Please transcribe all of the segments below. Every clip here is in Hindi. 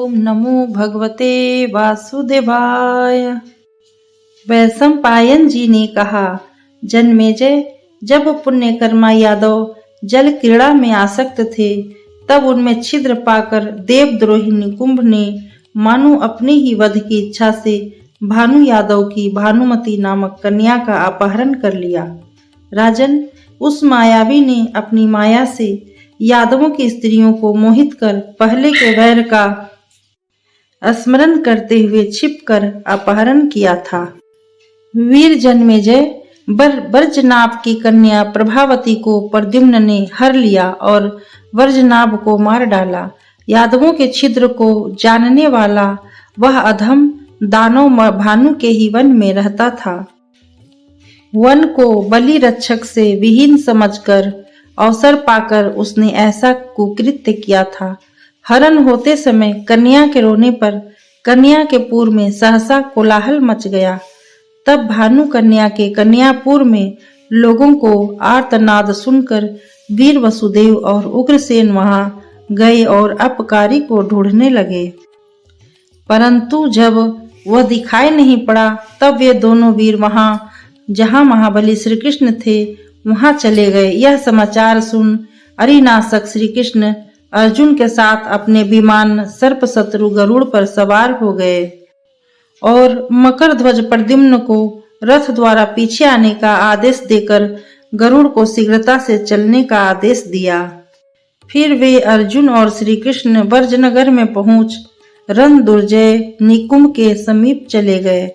ओम नमो भगवते वासुदेवाय। वैशंपायन जी ने कहा, जन्मेजय, जब पुण्यकर्मा यादव जल क्रीड़ा में आसक्त थे, तब उनमें छिद्र पाकर देवद्रोही निकुंभ ने मानो अपने ही वध की इच्छा से भानु यादव की भानुमति नामक कन्या का अपहरण कर लिया। राजन, उस मायावी ने अपनी माया से यादवों की स्त्रियों को मोहित कर पहले के वैर का स्मरण करते हुए छिपकर अपहरण किया था। वीर जन्मेजय, वर्जनाभ की कन्या प्रभावती को प्रद्युम्न ने हर लिया और वर्जनाभ को मार डाला। यादवों के छिद्र को जानने वाला वह अधम दानव भानु के ही वन में रहता था। वन को बलि रक्षक से विहीन समझकर अवसर पाकर उसने ऐसा कुकृत्य किया था। हरण होते समय कन्या के रोने पर कन्या के पुर में सहसा कोलाहल मच गया। तब भानु कन्या के कन्यापुर में लोगों को आर्तनाद सुनकर वीर वसुदेव और उग्रसेन वहां गए और अपकारी को ढूंढने लगे, परंतु जब वह दिखाई नहीं पड़ा, तब वे दोनों वीर वहां जहां महाबली श्री कृष्ण थे वहां चले गए। यह समाचार सुन अरिनाशक श्री कृष्ण अर्जुन के साथ अपने विमान सर्पशत्रु गरुड़ पर सवार हो गए और मकर ध्वज प्रद्युम्न को रथ द्वारा पीछे आने का आदेश देकर गरुड़ को शीघ्रता से चलने का आदेश दिया। फिर वे अर्जुन और श्री कृष्ण ब्रजनगर में पहुंच रण दुर्जय निकुंभ के समीप चले गए।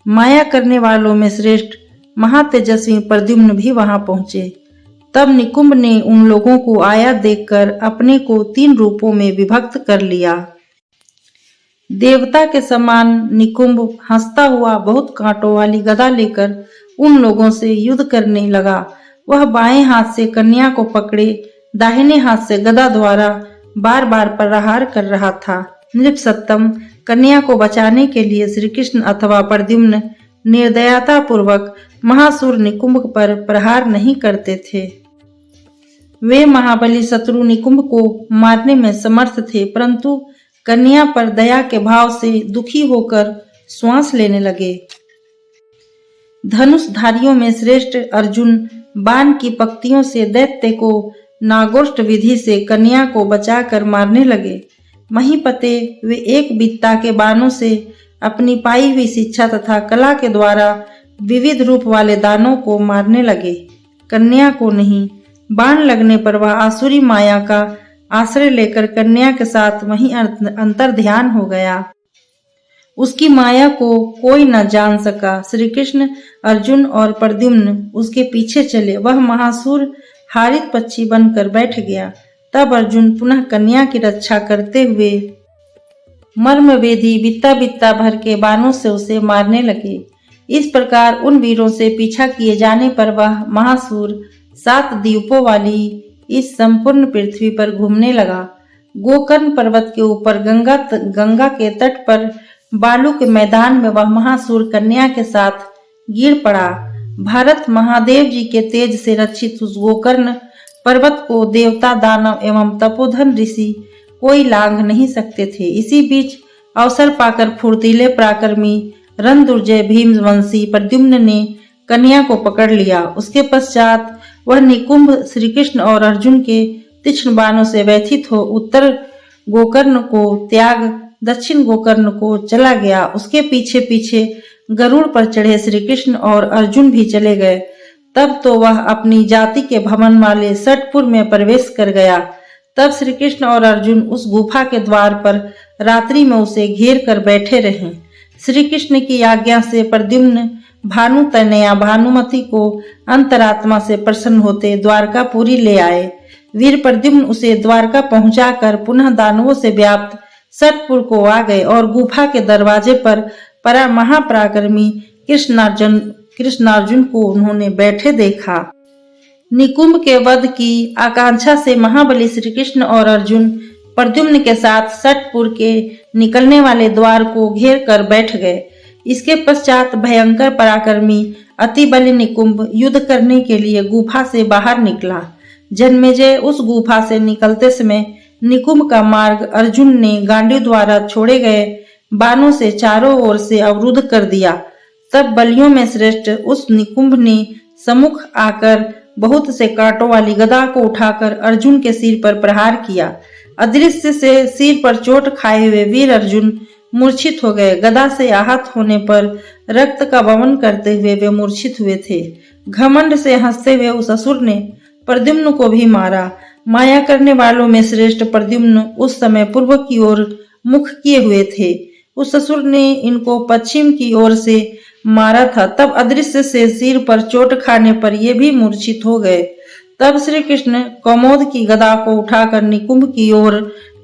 माया करने वालों में श्रेष्ठ महातेजस्वी प्रद्युम्न भी वहां पहुंचे। तब निकुंभ ने उन लोगों को आया देखकर अपने को 3 रूपों में विभक्त कर लिया। देवता के समान निकुंभ हंसता हुआ बहुत कांटों वाली गदा लेकर उन लोगों से युद्ध करने लगा। वह बाएं हाथ से कन्या को पकड़े दाहिने हाथ से गदा द्वारा बार बार प्रहार कर रहा था। नृपसत्तम, कन्या को बचाने के लिए श्री कृष्ण अथवा प्रद्युम्न निर्दयता पूर्वक महासुर निकुंभ पर प्रहार नहीं करते थे। वे महाबली शत्रु निकुंभ को मारने में समर्थ थे, परंतु कन्या पर दया के भाव से दुखी होकर श्वास लेने लगे। धनुषधारियों में श्रेष्ठ अर्जुन बाण की पंक्तियों से दैत्य को नागोष्ठ विधि से कन्या को बचाकर मारने लगे। महीपते, वे एक बित्ता के बाणों से अपनी पाई हुई शिक्षा तथा कला के द्वारा विविध रूप वाले दानों को मारने लगे, कन्या को नहीं। बाण लगने पर वह आसुरी माया का आश्रय लेकर कन्या के साथ वहीं अंतर ध्यान हो गया। उसकी माया को कोई न जान सका। श्री कृष्ण, अर्जुन और प्रद्युम्न उसके पीछे चले। वह महासुर हारित पक्षी बनकर बैठ गया। तब अर्जुन पुनः कन्या की रक्षा करते हुए मर्मवेदी बित्ता बित्ता भर के बाणों से उसे मारने लगे। इस प्रकार उन वीरों से पीछा किए जाने पर वह महासुर 7 द्वीपों वाली इस संपूर्ण पृथ्वी पर घूमने लगा। गोकर्ण पर्वत के ऊपर गंगा के तट पर बालू के मैदान में वह महासुर कन्या के साथ गिर पड़ा। भारत महादेव जी के तेज से रक्षित उस गोकर्ण पर्वत को देवता, दानव एवं तपोधन ऋषि कोई लांघ नहीं सकते थे। इसी बीच अवसर पाकर फुर्तीले पराक्रमी रण दुर्जय भीमवंशी प्रद्युम्न ने कन्या को पकड़ लिया। उसके पश्चात वह निकुंभ श्री कृष्ण और अर्जुन के तीक्ष्ण बाणों से व्यथित हो उत्तर गोकर्ण को त्याग दक्षिण गोकर्ण को चला गया। उसके पीछे पीछे गरुड़ पर चढ़े श्री कृष्ण और अर्जुन भी चले गए। तब तो वह अपनी जाति के भवन वाले सटपुर में प्रवेश कर गया। तब श्री कृष्ण और अर्जुन उस गुफा के द्वार पर रात्रि में उसे घेर कर बैठे रहे। श्री कृष्ण की आज्ञा से प्रद्युम्न भानु तनया भानुमति को अंतरात्मा से प्रसन्न होते द्वारकापुरी ले आए। वीर प्रद्युम्न उसे द्वारका पहुंचाकर पुनः दानवों से व्याप्त सटपुर को आ गए और गुफा के दरवाजे पर महापराक्रमी कृष्णार्जुन को उन्होंने बैठे देखा। निकुंभ के वध की आकांक्षा से महाबली श्री कृष्ण और अर्जुन प्रद्युम्न के साथ सटपुर के निकलने वाले द्वार को घेर कर बैठ गए। इसके पश्चात भयंकर पराक्रमी अति बलि निकुंभ युद्ध करने के लिए गुफा से बाहर निकला। जन्मेजय, उस गुफा से निकलते समय निकुंभ का मार्ग अर्जुन ने गांडीव द्वारा छोड़े गए बाणों से चारों ओर से अवरुद्ध कर दिया। तब बलियों में श्रेष्ठ उस निकुंभ ने सम्मुख आकर बहुत से कांटों वाली गदा को उठाकर अर्जुन के सिर पर प्रहार किया। अदृश्य से सिर पर चोट खाए हुए वीर अर्जुन मूर्छित हो गए। गदा से आहत होने पर रक्त का वमन करते हुए वे मूर्छित हुए थे। घमंड से हंसते हुए उस असुर ने प्रद्युम्न को भी मारा। माया करने वालों में श्रेष्ठ प्रद्युम्न उस समय पूर्व की ओर मुख किए हुए थे। उस असुर ने इनको पश्चिम की ओर से मारा था। तब अदृश्य से सिर पर चोट खाने पर ये भी मूर्छित हो गए। तब श्री कृष्ण कौमोद की गदा को उठाकर निकुंभ की ओर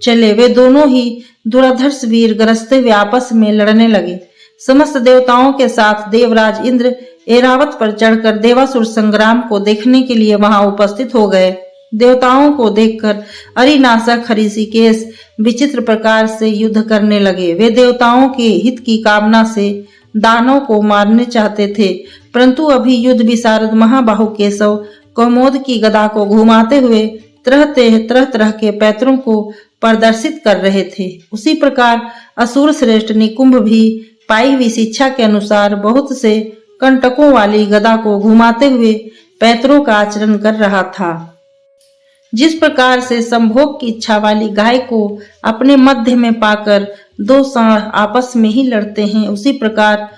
चले। वे दोनों ही दुराधर्ष वीर गरजते हुए आपस में लड़ने लगे। समस्त देवताओं के साथ देवराज इंद्र ऐरावत पर चढ़कर देवासुर संग्राम को देखने के लिए वहां उपस्थित हो गए। देवताओं को देखकर अरिनाशक हरिषिकेश विचित्र प्रकार से युद्ध करने लगे। वे देवताओं के हित की कामना से दानों को मारने चाहते थे, परंतु अभी युद्ध विशारद महाबाहु केशव कौमोद की गदा को घुमाते हुए तरह तरह के पैतरों को प्रदर्शित कर रहे थे। उसी प्रकार असुर श्रेष्ठ निकुंभ भी पाई हुई शिक्षा के अनुसार बहुत से कंटकों वाली गदा को घुमाते हुए पैतरों का आचरण कर रहा था। जिस प्रकार से संभोग की इच्छा वाली गाय को अपने मध्य में पाकर दो सांड आपस में ही लड़ते हैं, उसी प्रकार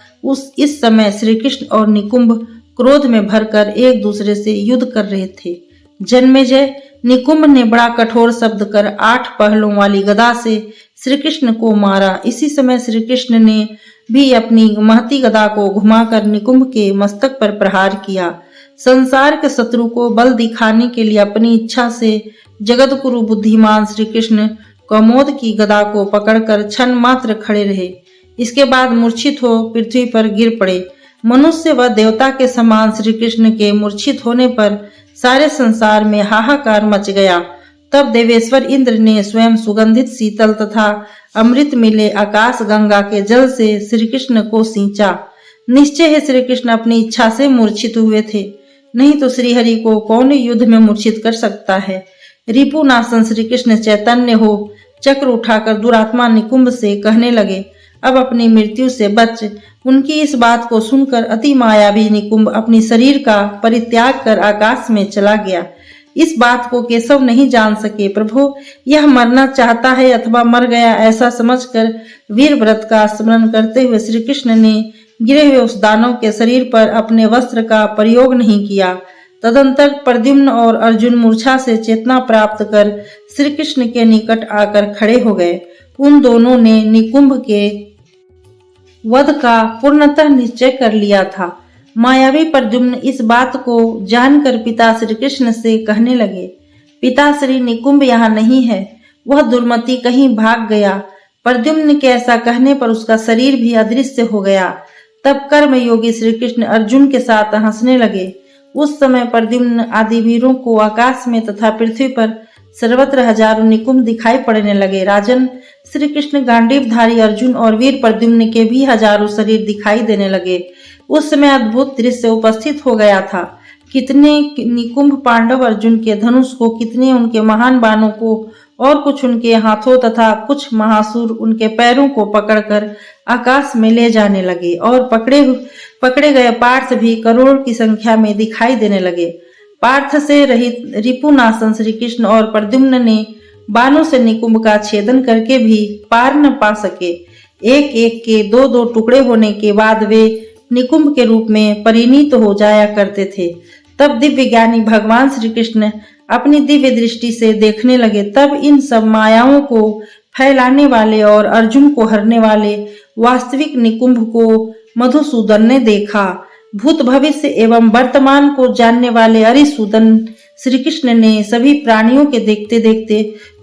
इस समय श्री कृष्ण और निकुंभ क्रोध में भरकर एक दूसरे से युद्ध कर रहे थे। जन्मेजय निकुंभ ने बड़ा कठोर शब्द कर 8 पहलों वाली गदा से श्री कृष्ण को मारा। इसी समय श्री कृष्ण ने भी अपनी महती गदा को घुमाकर निकुंभ के मस्तक पर प्रहार किया। संसार के शत्रु को बल दिखाने के लिए अपनी इच्छा से जगत गुरु बुद्धिमान श्री कृष्ण कौमोद की गदा को पकड़कर क्षण मात्र खड़े रहे। इसके बाद मूर्छित हो पृथ्वी पर गिर पड़े। मनुष्य व देवता के समान श्री कृष्ण के मूर्छित होने पर सारे संसार में हाहाकार मच गया। तब देवेश्वर इंद्र ने स्वयं सुगंधित शीतल तथा अमृत मिले आकाश गंगा के जल से श्री कृष्ण को सींचा। निश्चय है श्री कृष्ण अपनी इच्छा से मूर्छित हुए थे, नहीं तो श्रीहरि को कौन युद्ध में मूर्छित कर सकता है। रिपुनाशन श्री कृष्ण चैतन्य हो चक्र उठाकर दुरात्मा निकुंभ से कहने लगे, अब अपनी मृत्यु से बच। उनकी इस बात को सुनकर अति मायावी निकुंभ अपनी शरीर का परित्याग कर आकाश में चला गया। इस बात को केशव नहीं जान सके। प्रभु, यह मरना चाहता है अथवा मर गया, ऐसा समझकर वीर व्रत का स्मरण करते हुए श्री कृष्ण ने गिरे हुए उस दानव के शरीर पर अपने वस्त्र का प्रयोग नहीं किया। तदंतर प्रद्युम्न और अर्जुन मूर्छा से चेतना प्राप्त कर श्री कृष्ण के निकट आकर खड़े हो गए। उन दोनों ने निकुंभ के वध का पूर्णतः निश्चय कर लिया था। मायावी प्रद्युम्न इस बात को जानकर पिता श्री कृष्ण से कहने लगे, पिता श्री निकुंभ यहाँ नहीं है, वह दुर्मति कहीं भाग गया। प्रद्युम्न के ऐसा कहने पर उसका शरीर भी अदृश्य हो गया। तब कर्म योगी श्री कृष्ण अर्जुन के साथ हंसने लगे। उस समय प्रद्युम्न आदि वीरों को आकाश में तथा पृथ्वी पर सर्वत्र हजारों निकुंभ दिखाई पड़ने लगे। राजन, श्री कृष्ण गांडीवधारी अर्जुन और वीर प्रद्युम्न के भी हजारों शरीर दिखाई देने लगे। उस समय अद्भुत दृश्य उपस्थित हो गया था। कितने निकुंभ पांडव अर्जुन के धनुष को, कितने उनके महान बाणों को और कुछ उनके हाथों तथा कुछ महासुर उनके पैरों को पकड़कर आकाश में ले जाने लगे और पकड़े गए पार्थ भी करोड़ की संख्या में दिखाई देने लगे। पार्थ से रहित रिपुनाशन श्री कृष्ण और प्रद्युम्न ने बाणों से निकुंभ का छेदन करके भी पार न पा सके। एक एक के 2-2 टुकड़े होने के बाद वे निकुंभ के रूप में परिणीत हो जाया करते थे। तब दिव्य ज्ञानी भगवान श्री कृष्ण अपनी दिव्य दृष्टि से देखने लगे। तब इन सब मायाओं को फैलाने वाले और अर्जुन को हरने वाले वास्तविक निकुंभ को मधुसूदन ने देखा। भूत भविष्य एवं वर्तमान को जानने वाले अरिसूदन श्री कृष्ण ने सभी प्राणियों के देखते देखते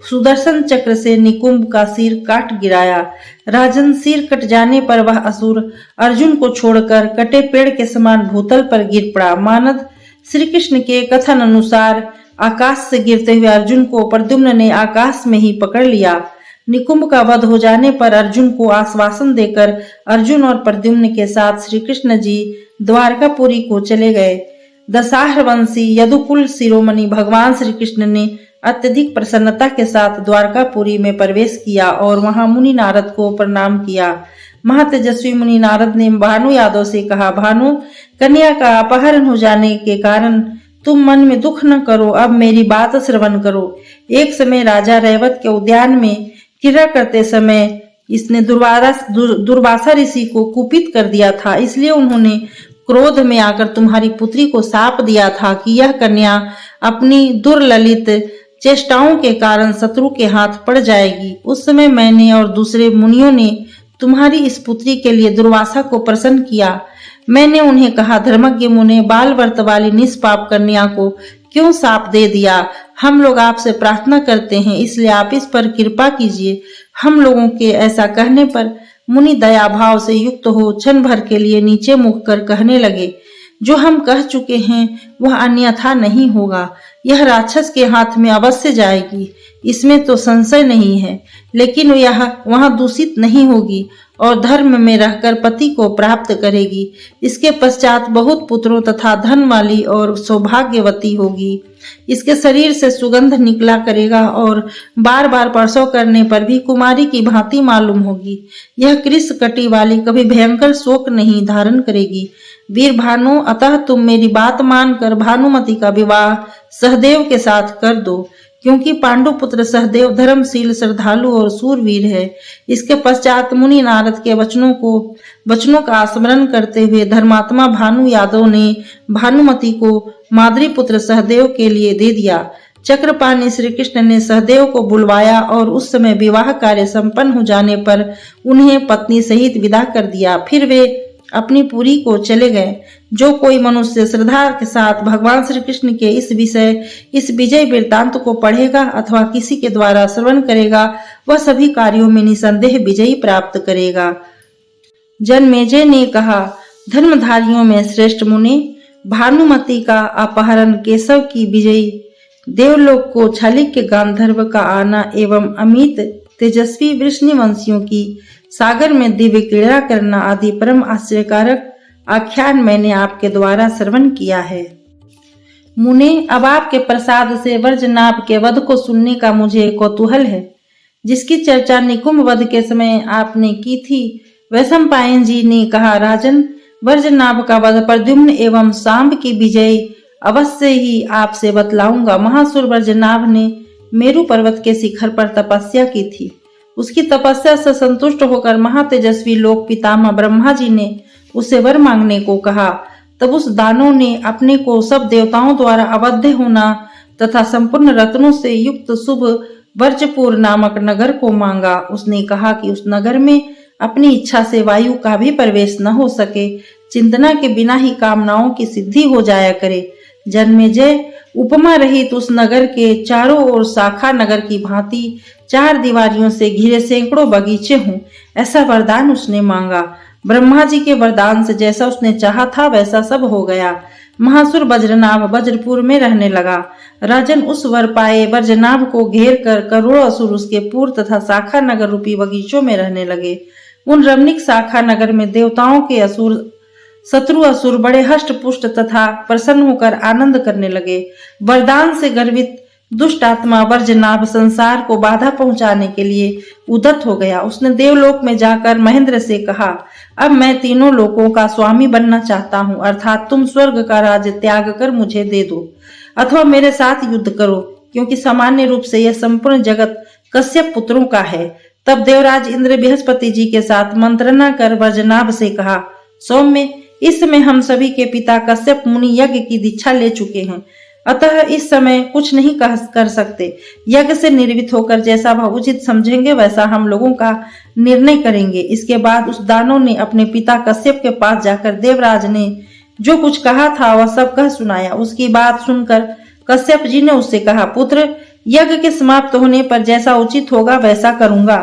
सुदर्शन चक्र से निकुंभ का सिर काट गिराया। राजन, सिर कट जाने पर वह असुर अर्जुन को छोड़कर कटे पेड़ के समान भूतल पर गिर पड़ा। मानद श्री कृष्ण के कथन अनुसार आकाश से गिरते हुए अर्जुन को प्रद्युम्न ने आकाश में ही पकड़ लिया। निकुंभ का वध हो जाने पर अर्जुन को आश्वासन देकर अर्जुन और प्रद्युम्न के साथ श्री कृष्ण जी द्वारकापुरी को चले गए। दशाहर वंशी यदुकुल शिरोमणि भगवान श्री कृष्ण ने अत्यधिक प्रसन्नता के साथ द्वारकापुरी में प्रवेश किया और वहां मुनि नारद को प्रणाम किया। महातेजस्वी मुनि नारद ने भानु यादव से कहा, भानु, कन्या का अपहरण हो जाने के कारण तुम मन में दुख न करो, अब मेरी बात श्रवण करो। एक समय राजा रैवत के उद्यान में क्रीड़ा करते समय इसने दुर्वासा ऋषि को कुपित कर दिया था, इसलिए उन्होंने क्रोध में आकर तुम्हारी पुत्री को शाप दिया था कि यह कन्या अपनी दुर्ललित चेष्टाओं के कारण शत्रु के हाथ पड़ जाएगी। उस समय मैंने और दूसरे मुनियों ने तुम्हारी इस पुत्री के लिए दुर्वासा को प्रसन्न किया। मैंने उन्हें कहा, धर्मज्ञ मुने, बाल व्रत वाली निष्पाप कन्या को क्यों शाप दे दिया? हम लोग आपसे प्रार्थना करते हैं, इसलिए आप इस पर कृपा कीजिए। हम लोगों के ऐसा कहने पर मुनि दया भाव से युक्त हो क्षण भर के लिए नीचे मुख कर कहने लगे, जो हम कह चुके हैं वह अन्यथा नहीं होगा। यह राक्षस के हाथ में अवश्य जाएगी, इसमें तो संशय नहीं है, लेकिन यह वहां दूषित नहीं होगी और धर्म में रहकर पति को प्राप्त करेगी। इसके पश्चात बहुत पुत्रों तथा धन वाली और सौभाग्यवती होगी। इसके शरीर से सुगंध निकला करेगा और बार बार प्रसव करने पर भी कुमारी की भांति मालूम होगी। यह कृष कटी वाली कभी भयंकर शोक नहीं धारण करेगी। वीर भानु, अतः तुम मेरी बात मानकर भानुमति का विवाह सहदेव के साथ कर दो, क्योंकि पांडुपुत्र सहदेव धर्मशील, श्रद्धालु और सूरवीर है। इसके पश्चात मुनि नारद के वचनों का स्मरण करते हुए धर्मात्मा भानु यादव ने भानुमति को माद्री पुत्र सहदेव के लिए दे दिया। चक्रपाणि श्री कृष्ण ने सहदेव को बुलवाया और उस समय विवाह कार्य संपन्न हो जाने पर उन्हें पत्नी सहित विदा कर दिया। फिर वे अपनी पुरी को चले गए। जो कोई मनुष्य श्रद्धा के साथ भगवान श्री कृष्ण के इस विजय वृत्तांत को पढ़ेगा अथवा किसी के द्वारा श्रवण करेगा, वह सभी कार्यों में निसंदेह विजयी प्राप्त करेगा। जनमेजय ने कहा, धर्मधारियों में श्रेष्ठ मुनि, भानुमति का अपहरण, केशव की विजयी, देवलोक को छालिक्य गांधर्व का आना एवं अमित तेजस्वी वृष्णिवंशियों की सागर में दिव्य क्रीड़ा करना आदि परम आश्चर्यकारक आख्यान मैंने आपके द्वारा श्रवण किया है। मुने, अब आपके प्रसाद से वर्जनाभ के वध को सुनने का मुझे कौतूहल है, जिसकी चर्चा निकुंभ वध के समय आपने की थी। वैशंपायन जी ने कहा, राजन, वर्जनाभ का वध प्रद्युम्न एवं सांब की विजय अवश्य ही आपसे बतलाऊंगा। महासुर वर्जनाभ ने मेरु पर्वत के शिखर पर तपस्या की थी। उसकी तपस्या से संतुष्ट होकर महातेजस्वी लोक पितामह ब्रह्मा जी ने उसे वर मांगने को कहा। तब उस दानव ने अपने को सब देवताओं द्वारा अवध्य होना तथा संपूर्ण रत्नों से युक्त शुभ वर्जपुर नामक नगर को मांगा। उसने कहा कि उस नगर में अपनी इच्छा से वायु का भी प्रवेश न हो सके, चिंतना के बिना ही कामनाओं की सिद्धि हो जाया करे। जन्मेजय, उपमा रहित उस नगर के चारों ओर शाखा नगर की भांति 4 दीवारियों से घिरे सैकड़ों बगीचे हों, ऐसा वरदान उसने मांगा। ब्रह्मा जी के वरदान से जैसा उसने चाहा था वैसा सब हो गया। महासुर वज्रनाभ वज्रपुर में रहने लगा। राजन, उस वर पाए वज्रनाभ को घेर कर करोड़ों असुर उसके पूर तथा शाखा नगर रूपी बगीचों में रहने लगे। उन रमणीक शाखा नगर में देवताओं के शत्रु असुर बड़े हष्ट पुष्ट तथा प्रसन्न होकर आनंद करने लगे। वरदान से गर्वित दुष्ट आत्मा वर्जनाभ संसार को बाधा पहुंचाने के लिए उद्यत हो गया। उसने देवलोक में जाकर महेंद्र से कहा, अब मैं तीनों लोकों का स्वामी बनना चाहता हूँ, अर्थात तुम स्वर्ग का राज्य त्याग कर मुझे दे दो अथवा मेरे साथ युद्ध करो, क्योंकि सामान्य रूप से यह संपूर्ण जगत कश्यप पुत्रों का है। तब देवराज इंद्र बृहस्पति जी के साथ मंत्रणा कर वर्जनाभ से कहा, सौम्य, इस समय हम सभी के पिता कश्यप मुनि यज्ञ की दीक्षा ले चुके हैं, अतः इस समय कुछ नहीं कर सकते। यज्ञ से निर्वित होकर जैसा वह उचित समझेंगे वैसा हम लोगों का निर्णय करेंगे। इसके बाद उस दानव ने अपने पिता कश्यप के पास जाकर देवराज ने जो कुछ कहा था वह सब कह सुनाया। उसकी बात सुनकर कश्यप जी ने उससे कहा, पुत्र, यज्ञ के समाप्त होने पर जैसा उचित होगा वैसा करूंगा,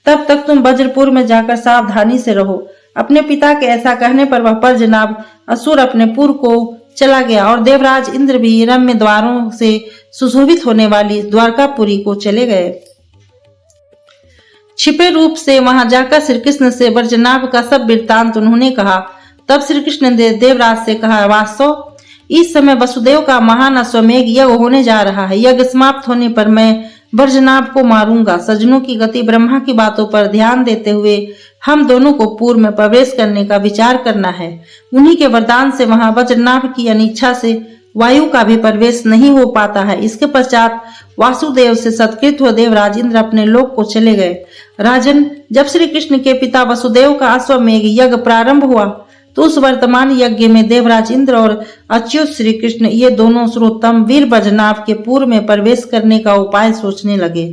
तब तक तुम वज्रपुर में जाकर सावधानी से रहो। अपने पिता के ऐसा कहने पर वह वर्जनाभ असुर अपने पुर को चला गया और देवराज इंद्र भी रम्य द्वारों से सुशोभित होने वाली द्वारकापुरी को चले गए। छिपे रूप से वहां जाकर श्री कृष्ण से वर्जनाभ का सब वृत्तांत उन्होंने कहा। तब श्री कृष्ण ने देवराज से कहा, वास्तव इस समय वसुदेव का महान अश्वमेघ यज्ञ होने जा रहा है। यज्ञ समाप्त होने पर मैं बर्जनाभ को मारूंगा। सज्जनों की गति ब्रह्मा की बातों पर ध्यान देते हुए हम दोनों को पूर्व में प्रवेश करने का विचार करना है। उन्हीं के वरदान से वहां वज्रनाभ की अनिच्छा से वायु का भी प्रवेश नहीं हो पाता है। इसके पश्चात वासुदेव से सत्कृत हुए देवराज इंद्र अपने लोक को चले गए। राजन, जब श्री कृष्ण के पिता वसुदेव का अश्वमेघ यज्ञ प्रारंभ हुआ तो उस वर्तमान यज्ञ में देवराज इंद्र और अच्युत श्री कृष्ण ये दोनों सर्वोत्तम वीर बज्रनाभ के पूर्व में प्रवेश करने का उपाय सोचने लगे।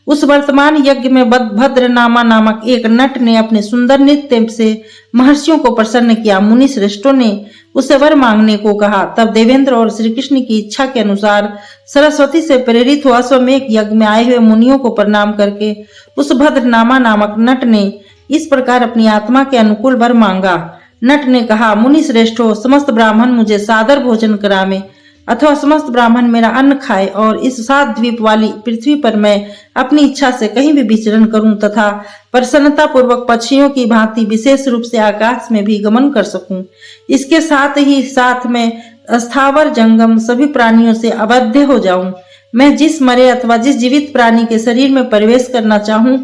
उस वर्तमान यज्ञ में भद्रनामा नामक एक नट ने अपने सुंदर नृत्य से महर्षियों को प्रसन्न किया। मुनि श्रेष्ठों ने उसे वर मांगने को कहा। तब देवेंद्र और श्री कृष्ण की इच्छा के अनुसार सरस्वती से प्रेरित हुआ अश्वमेघ यज्ञ में आए हुए मुनियों को प्रणाम करके उस भद्रनामा नामक नट ने इस प्रकार अपनी आत्मा के अनुकूल वर मांगा। नट ने कहा, मुनि श्रेष्ठों, समस्त ब्राह्मण मुझे सादर भोजन करावे अथवा समस्त ब्राह्मण मेरा अन्न खाए और इस 7 द्वीप वाली पृथ्वी पर मैं अपनी इच्छा से कहीं भी विचरण करूं तथा प्रसन्नता पूर्वक पक्षियों की भांति विशेष रूप से आकाश में भी गमन कर सकूं। इसके साथ ही साथ मैं स्थावर जंगम सभी प्राणियों से अबाध्य हो जाऊं। मैं जिस मरे अथवा जिस जीवित प्राणी के शरीर में प्रवेश करना चाहूं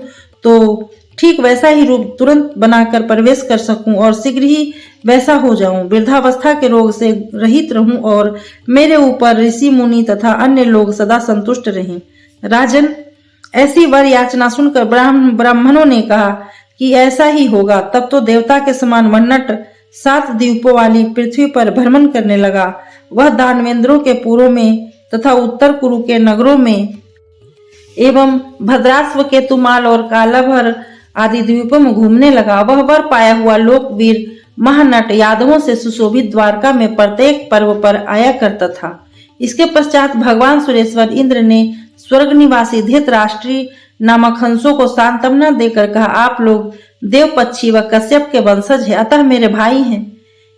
तो ठीक वैसा ही रूप तुरंत बनाकर प्रवेश कर सकूं और शीघ्र ही वैसा हो जाऊं। वृद्धावस्था के रोग से रहित रहूं और मेरे ऊपर ऋषि मुनि तथा अन्य लोग सदा संतुष्ट रहें। राजन, ऐसी वर याचना सुनकर ब्राह्मणों ने कहा कि ऐसा ही होगा। तब तो देवता के समान वह नट 7 द्वीपों वाली पृथ्वी पर भ्रमण करने लगा। वह दानवेंद्रों के पूर्व में तथा उत्तर कुरु के नगरों में एवं भद्रास्व के तुमाल और कालाभर आदि द्वीपों में घूमने लगा। वह वर पाया हुआ लोकवीर महानट यादवों से सुशोभित द्वारका में प्रत्येक पर्व पर आया करता था। इसके पश्चात भगवान सुरेश्वर इंद्र ने स्वर्ग निवासी धृतराष्ट्री नामक हंसों को सांत्वना देकर कहा, आप लोग देव पक्षी व कश्यप के वंशज हैं, अतः मेरे भाई हैं।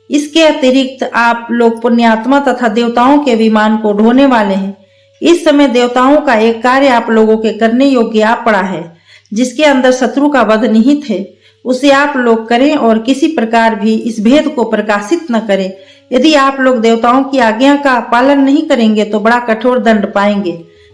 इसके अतिरिक्त आप लोग पुण्यात्मा तथा देवताओं के विमान को ढोने वाले हैं। इस समय देवताओं का एक कार्य आप लोगों के करने योग्य आ पड़ा है, जिसके अंदर शत्रु का वध निहित है। उसे आप लोग करें और किसी प्रकार भी इस भेद को प्रकाशित न करें। यदि आप लोग देवताओं की आज्ञा का पालन नहीं करेंगे तो बड़ा कठोर दंड पाएंगे।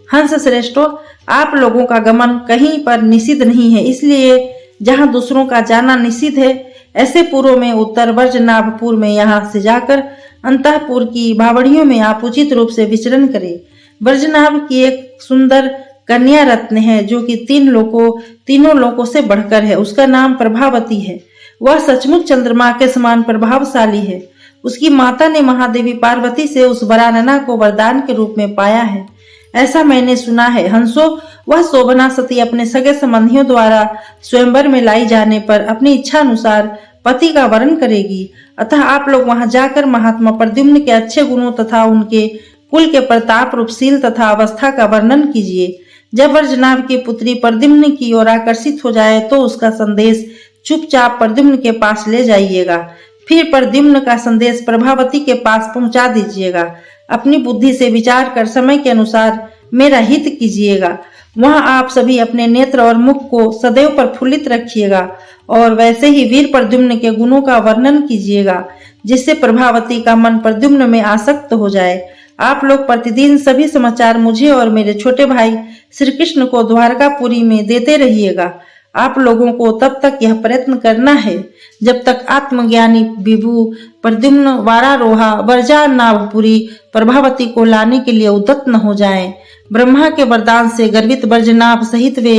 हंस श्रेष्ठों, आप लोगों का गमन कहीं पर निषिद्ध नहीं है, इसलिए जहां दूसरों का जाना निषिद्ध है ऐसे पुरों में उत्तर वज्रनाभपुर में यहाँ से जाकर अंतःपुर की बावड़ियों में आप उचित रूप से विचरण करें। वज्रनाभ की एक सुंदर कन्या रत्न है जो कि तीनों लोकों से बढ़कर है। उसका नाम प्रभावती है। वह सचमुच चंद्रमा के समान प्रभावशाली है। उसकी माता ने महादेवी पार्वती से उस वरानना को वरदान के रूप में पाया है, ऐसा मैंने सुना है। हंसो, वह शोभना सती अपने सगे संबंधियों द्वारा स्वयंवर में लाई जाने पर अपनी इच्छा अनुसार पति का वरण करेगी। अतः आप लोग वहां जाकर महात्मा प्रद्युम्न के अच्छे गुणों तथा उनके कुल के प्रताप रूपशील तथा अवस्था का वर्णन कीजिए। जब वज्रनाभ की पुत्री प्रद्युम्न की ओर आकर्षित हो जाए तो उसका संदेश चुपचाप प्रद्युम्न के पास ले जाइएगा। फिर प्रद्युम्न का संदेश प्रभावती के पास पहुंचा दीजिएगा। अपनी बुद्धि से विचार कर समय के अनुसार मेरा हित कीजिएगा। वहां आप सभी अपने नेत्र और मुख को सदैव प्रफुल्लित रखिएगा और वैसे ही वीर प्रद्युम्न के गुणों का वर्णन कीजिएगा, जिससे प्रभावती का मन प्रद्युम्न में आसक्त हो जाए। आप लोग प्रतिदिन सभी समाचार मुझे और मेरे छोटे भाई श्री कृष्ण को द्वारकापुरी में देते रहिएगा। आप लोगों को तब तक यह प्रयत्न करना है जब तक आत्मज्ञानी विभु प्रद्युम्न वारारोहा वज्रनाभपुरी प्रभावती को लाने के लिए उद्यत न हो जाएं। ब्रह्मा के वरदान से गर्वित वज्रनाभ सहित वे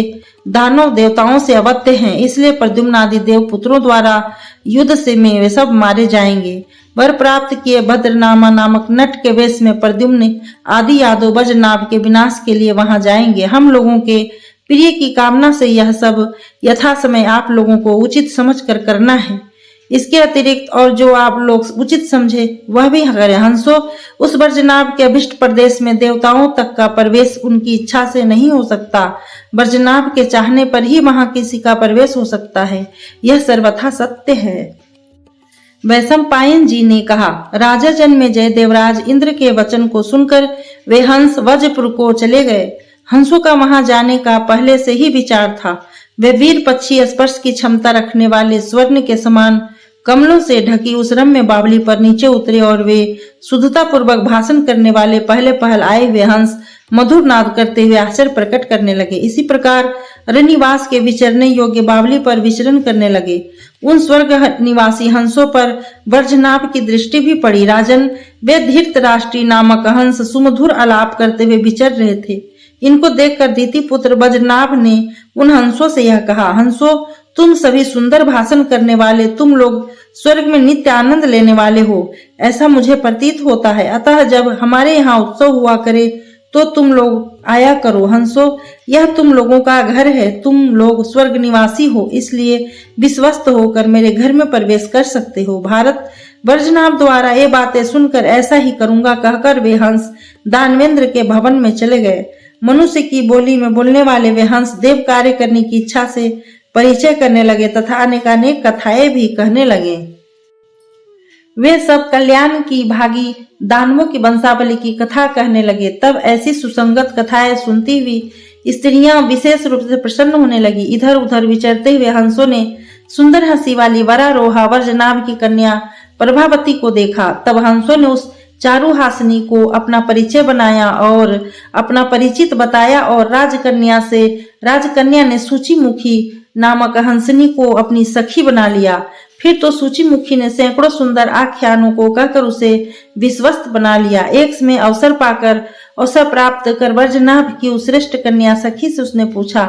दानव देवताओं से अवध्य हैं, इसलिए प्रद्युम्न आदि देव पुत्रों द्वारा युद्ध से में वे सब मारे जाएंगे। वर प्राप्त किए भद्रनामा नामक नट के वेश में प्रद्युम्न आदि यादव वज्रनाभ के विनाश के लिए वहां जाएंगे। हम लोगों के प्रिय की कामना से यह सब यथा समय आप लोगों को उचित समझकर करना है। इसके अतिरिक्त और जो आप लोग उचित समझे वह भी करें। हंसो, उस वज्रनाभ के अभिष्ट प्रदेश में देवताओं तक का प्रवेश उनकी इच्छा से नहीं हो सकता। वज्रनाभ के चाहने पर ही वहां किसी का प्रवेश हो सकता है, यह सर्वथा सत्य है। वैशंपायन जी ने कहा, राजा जन्मेजय देवराज इंद्र के वचन को सुनकर वे हंस वज्रपुर को चले गए। हंसों का वहां जाने का पहले से ही विचार था। वे वीर पक्षी स्पर्श की क्षमता रखने वाले स्वर्ण के समान कमलों से ढकी उस रम्य बावली पर नीचे उतरे और वे शुद्धता पूर्वक भाषण करने वाले पहले पहल आए हुए हंस मधुर नाद करते हुए आश्चर्य प्रकट करने लगे। इसी प्रकार रनिवास के विचरने योग्य बावली पर विचरण करने लगे। उन स्वर्ग निवासी हंसों पर वर्जनाभ की दृष्टि भी पड़ी। राजन, वे धृतराष्ट्री नामक हंस सुमधुर आलाप करते हुए विचर रहे थे। इनको देखकर दीति पुत्र वज्रनाभ ने उन हंसों से यह कहा, हंसों, तुम सभी सुंदर भाषण करने वाले, तुम लोग स्वर्ग में नित्य आनंद लेने वाले हो, ऐसा मुझे प्रतीत होता है। अतः जब हमारे यहाँ उत्सव हुआ करे तो तुम लोग आया करो। हंसों, यह तुम लोगों का घर है, तुम लोग स्वर्ग निवासी हो, इसलिए विश्वस्त होकर मेरे घर में प्रवेश कर सकते हो। भारत, वर्जनाभ द्वारा ये बातें सुनकर ऐसा ही करूंगा कहकर वे हंस दानवेंद्र के भवन में चले गए। मनुष्य की बोली में बोलने वाले वे हंस देव कार्य करने की इच्छा से परिचय करने लगे तथा अनेकानेक कथाएं भी कहने लगे। वे सब कल्याण की भागी दानवों की वंशावली की कथा कहने लगे। तब ऐसी सुसंगत कथाएं सुनती हुई स्त्रियां विशेष रूप से प्रसन्न होने लगी। इधर उधर विचरते हुए हंसों ने सुंदर हंसी वाली वरारोहा वर्जनाभ की कन्या प्रभावती को देखा। तब हंसों ने उस चारुहासिनी को अपना परिचय बनाया और अपना परिचित बताया और राजकन्या ने सूचीमुखी नामक हंसनी को अपनी सखी बना लिया। फिर तो सूचीमुखी ने सैकड़ों सुंदर आख्यानों को कहकर उसे विश्वस्त बना लिया। एक में अवसर प्राप्त कर वर्जनाभ की उस श्रेष्ठ कन्या सखी से उसने पूछा,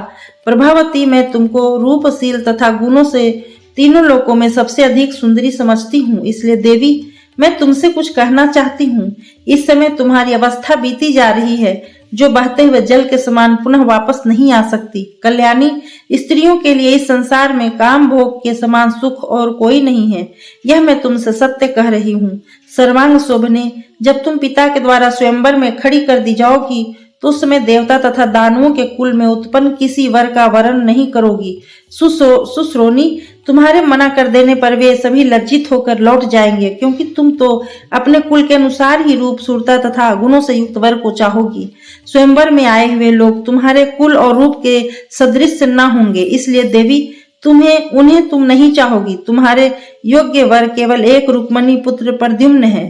प्रभावती, मैं तुमको रूपशील तथा गुणों से तीनों लोकों में सबसे अधिक सुंदरी समझती हूँ, इसलिए देवी मैं तुमसे कुछ कहना चाहती हूँ। इस समय तुम्हारी अवस्था बीती जा रही है, जो बहते हुए जल के समान पुनः वापस नहीं आ सकती। कल्याणी, स्त्रियों के लिए इस संसार में काम भोग के समान सुख और कोई नहीं है, यह मैं तुमसे सत्य कह रही हूँ। सर्वांग शोभने, जब तुम पिता के द्वारा स्वयंवर में खड़ी कर दी जाओगी तो उस समय देवता तथा दानवों के कुल में उत्पन्न किसी वर का वरण नहीं करोगी। सुश्रोणी, तुम्हारे मना कर देने पर वे सभी लज्जित होकर लौट जाएंगे, क्योंकि तुम तो अपने कुल के अनुसार ही रूप, सूरता तथा गुणों से युक्त वर को चाहोगी। स्वयंवर में आए हुए लोग तुम्हारे कुल और रूप के सदृश न होंगे, इसलिए देवी उन्हें तुम नहीं चाहोगी। तुम्हारे योग्य वर केवल एक रुक्मणी पुत्र प्रद्युम्न है।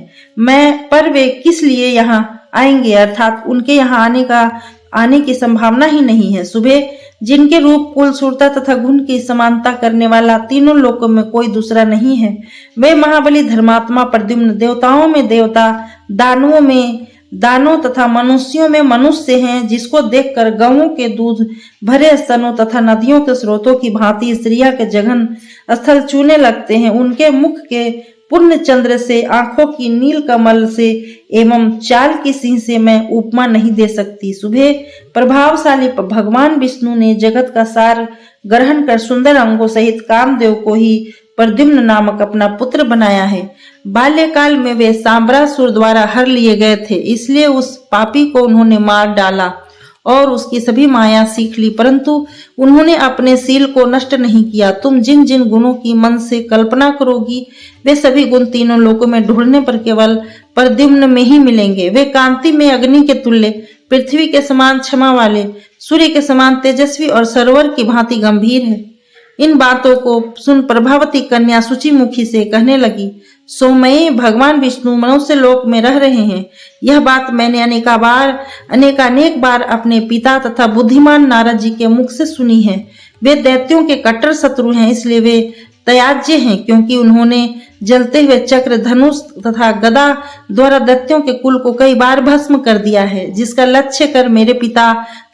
पर वे किस लिए यहाँ आएंगे, अर्थात उनके यहाँ आने की संभावना ही नहीं है। सुबह, जिनके रूप, कुल, सूरता तथा गुण की समानता करने वाला तीनों लोकों में कोई दूसरा नहीं है, वे महाबली धर्मात्मा प्रद्युम्न देवताओं में देवता, दानवों में दानव तथा मनुष्यों में मनुष्य हैं, जिसको देखकर गौओं के दूध भरे स्तनों तथा नदियों के स्रोतों की भांति स्त्रियां के जघन स्थल चूने लगते हैं। उनके मुख के पूर्ण चंद्र से, आंखों की नील कमल से एवं चाल की सिंह से मैं उपमा नहीं दे सकती। सुबह, प्रभावशाली भगवान विष्णु ने जगत का सार ग्रहण कर सुंदर अंगों सहित कामदेव को ही प्रद्युम्न नामक अपना पुत्र बनाया है। बाल्यकाल में वे सांबरासुर द्वारा हर लिए गए थे, इसलिए उस पापी को उन्होंने मार डाला और उसकी सभी माया सीख ली, परंतु उन्होंने अपने शील को नष्ट नहीं किया। तुम जिन जिन गुणों की मन से कल्पना करोगी, वे सभी गुण तीनों लोकों में ढूंढने पर केवल प्रद्युम्न में ही मिलेंगे। वे कांति में अग्नि के तुल्य, पृथ्वी के समान क्षमा वाले, सूर्य के समान तेजस्वी और सरोवर की भांति गंभीर है। इन बातों को सुन प्रभावती कन्या सूचीमुखी से कहने लगी, सौमये, भगवान विष्णु मनुष्य लोक में रह रहे हैं। यह बात मैंने अनेकानेक बार अपने पिता तथा बुद्धिमान नारद जी के मुख से सुनी है। वे दैत्यों के कट्टर शत्रु हैं, इसलिए वे त्याज्य हैं, क्योंकि उन्होंने जलते हुए चक्र, धनुष तथा गदा द्वारा दैत्यों के कुल को कई बार भस्म कर दिया है, जिसका लक्ष्य कर मेरे पिता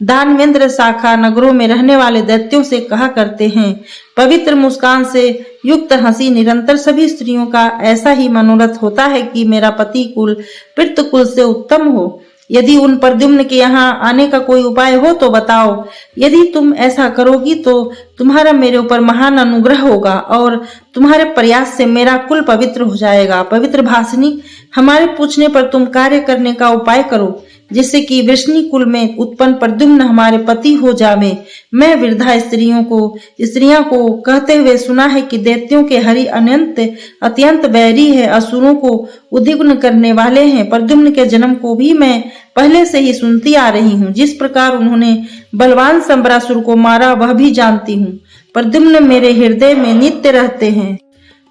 दानवेंद्र शाखा नगरों में रहने वाले दैत्यों से कहा करते हैं, पवित्र मुस्कान से युक्त हंसी निरंतर सभी स्त्रियों का ऐसा ही मनोरथ होता है कि मेरा पति कुल पितृ कुल से उत्तम हो। यदि उन प्रद्युम्न के यहाँ आने का कोई उपाय हो तो बताओ। यदि तुम ऐसा करोगी तो तुम्हारा मेरे ऊपर महान अनुग्रह होगा और तुम्हारे प्रयास से मेरा कुल पवित्र हो जाएगा। पवित्र भाषिनी, हमारे पूछने पर तुम कार्य करने का उपाय करो, जिससे कि वृष्णि कुल में उत्पन्न प्रद्युम्न हमारे पति हो जावे। मैं वृद्धा स्त्रियों को कहते हुए सुना है कि दैत्यों के हरि अत्यंत बैरी है, असुरों को उद्विग्न करने वाले हैं। प्रद्युम्न के जन्म को भी मैं पहले से ही सुनती आ रही हूँ। जिस प्रकार उन्होंने बलवान संबरासुर को मारा वह भी जानती हूँ। प्रद्युम्न मेरे हृदय में नित्य रहते हैं।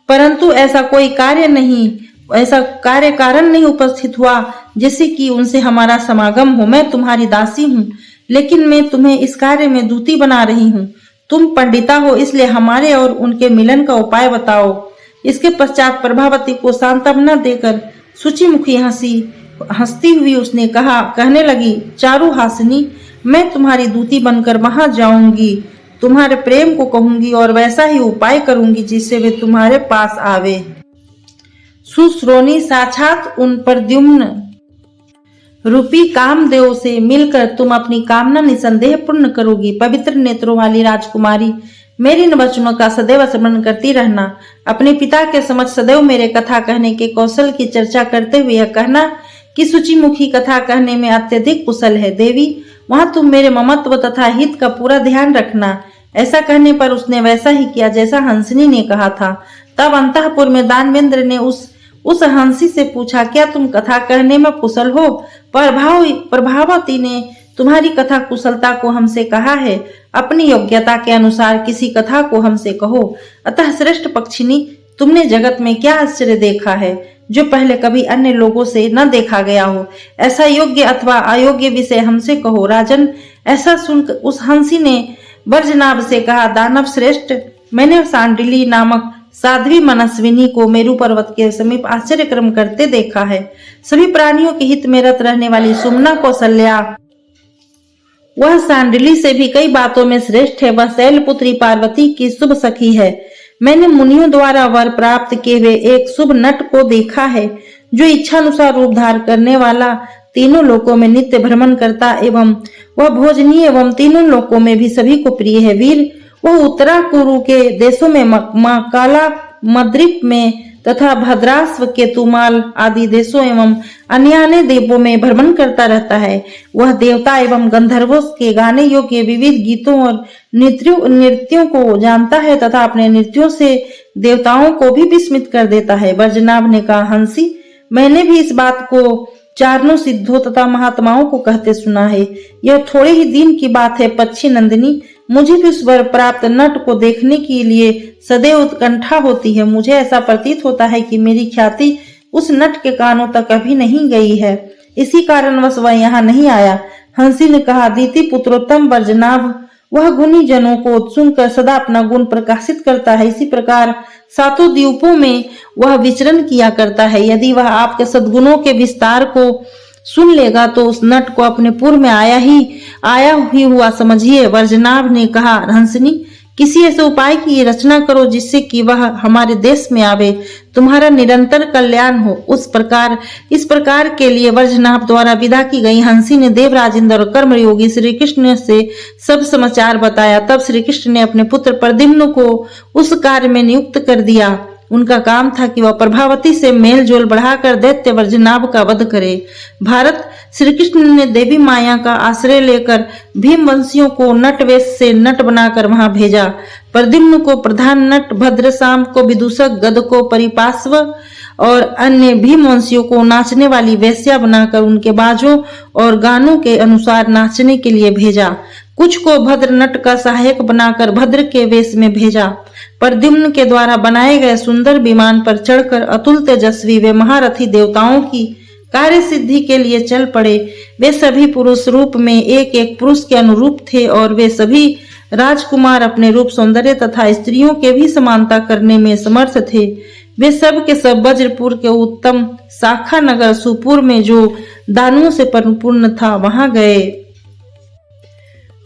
परंतु ऐसा कार्य कारण नहीं उपस्थित हुआ जिससे कि उनसे हमारा समागम हो। मैं तुम्हारी दासी हूँ, लेकिन मैं तुम्हें इस कार्य में दूती बना रही हूँ। तुम पंडिता हो, इसलिए हमारे और उनके मिलन का उपाय बताओ। इसके पश्चात प्रभावती को सांत्वना देकर सूचीमुखी हंसती हुई उसने कहने लगी, चारुहासिनी, मैं तुम्हारी दूती बनकर वहां जाऊंगी, तुम्हारे प्रेम को कहूंगी और वैसा ही उपाय करूंगी जिससे वे तुम्हारे पास आवे। सुश्रोणी, साक्षात उन प्रद्युम्न रूपी कामदेव से मिलकर तुम अपनी कामना निसंदेह पूर्ण करोगी। पवित्र नेत्रों वाली राजकुमारी, मेरी इन वचनों का सदैव स्मरण करती रहना। अपने पिता के समक्ष सदैव मेरे कथा कहने के कौशल की चर्चा करते हुए यह कहना कि सूचीमुखी कथा कहने में अत्यधिक कुशल है। देवी, वहां तुम मेरे ममत्व तथा हित का पूरा ध्यान रखना। ऐसा कहने पर उसने वैसा ही किया जैसा हंसिनी ने कहा था। तब अंतःपुर में दानवेंद्र ने उस हंसी से पूछा, क्या तुम कथा कहने में कुशल हो? प्रभावती ने तुम्हारी कथा कुशलता को हमसे कहा है। अपनी योग्यता के अनुसार किसी कथा को हमसे कहो। अतः श्रेष्ठ पक्षिणी, तुमने जगत में क्या आश्चर्य देखा है जो पहले कभी अन्य लोगों से न देखा गया हो? ऐसा योग्य अथवा अयोग्य विषय हमसे कहो। राजन, ऐसा सुनकर उस हंसी ने वर्जनाभ से कहा, दानव श्रेष्ठ, मैंने सांडिली नामक साध्वी मनस्विनी को मेरु पर्वत के समीप आश्चर्य क्रम करते देखा है। सभी प्राणियों के हित में रत रहने वाली सुमना कौशल्या, वह सांडिली से भी कई बातों में श्रेष्ठ है। वह शैलपुत्री पार्वती की शुभ सखी है। मैंने मुनियों द्वारा वर प्राप्त किए हुए एक शुभ नट को देखा है जो इच्छानुसार रूप धार करने वाला तीनों लोकों में नित्य भ्रमण करता एवं वह भोजनीय एवं तीनों लोकों में भी सभी को प्रिय है। वीर, वह उत्तरा कुरु के देशों में काला मद्रिप में तथा भद्रास्व के तुमाल आदि देशों एवं अन्य देवों में भ्रमण करता रहता है। वह देवता एवं गंधर्वों के गाने योग्य विविध गीतों और नृत्यों को जानता है तथा अपने नृत्यों से देवताओं को भी विस्मित कर देता है। वर्जनाभ ने कहा, हंसी, मैंने भी इस बात को चारणों सिद्धों तथा महात्माओं को कहते सुना है। यह थोड़े ही दिन की बात है पक्षी नंदिनी, मुझे भी उस वर प्राप्त नट को देखने के लिए सदैव उत्कंठा होती है। मुझे ऐसा प्रतीत होता है कि मेरी ख्याति उस नट के कानों तक अभी नहीं गई है, इसी कारणवश वह यहाँ नहीं आया। हंसी ने कहा, दीति पुत्रोत्तम वर्जनाभ, वह गुणी जनों को सुनकर सदा अपना गुण प्रकाशित करता है। इसी प्रकार सातों द्वीपों में वह विचरण किया करता है। यदि वह आपके सद्गुणों के विस्तार को सुन लेगा तो उस नट को अपने पूर्व में आया ही हुआ समझिए। वर्जनाभ ने कहा, हंसिनी, किसी ऐसे उपाय की रचना करो जिससे कि वह हमारे देश में आवे, तुम्हारा निरंतर कल्याण हो। इस प्रकार के लिए वर्जनाभ द्वारा विदा की गई हंसी ने देवराजेंद्र और कर्मयोगी श्री कृष्ण से सब समाचार बताया। तब श्री कृष्ण ने अपने पुत्र प्रद्युम्न को उस कार्य में नियुक्त कर दिया। उनका काम था कि वह प्रभावती से मेल जोल बढ़ाकर दैत्य वर्जनाभ का वध करे। भारत, श्री कृष्ण ने देवी माया का आश्रय लेकर भीमवंशियों को नट वेश से नट बनाकर वहां भेजा। प्रद्युम्न को प्रधान नट, भद्रसाम को विदूषक, गद को परिपार्श्व और अन्य भीमवंशियों को नाचने वाली वेश्या बनाकर उनके बाजों और गानों के अनुसार नाचने के लिए भेजा। कुछ को भद्र नट का सहायक बनाकर भद्र के वेश में भेजा। प्रद्युम्न के द्वारा बनाए गए सुंदर विमान पर चढ़कर अतुल तेजस्वी वे महारथी देवताओं की कार्य सिद्धि के लिए चल पड़े। वे सभी पुरुष रूप में एक एक पुरुष के अनुरूप थे और वे सभी राजकुमार अपने रूप, सौंदर्य तथा स्त्रियों के भी समानता करने में समर्थ थे। वे सब के सब वज्रपुर के उत्तम शाखा नगर सुपुर में जो दानुओं से परिपूर्ण था वहां गए।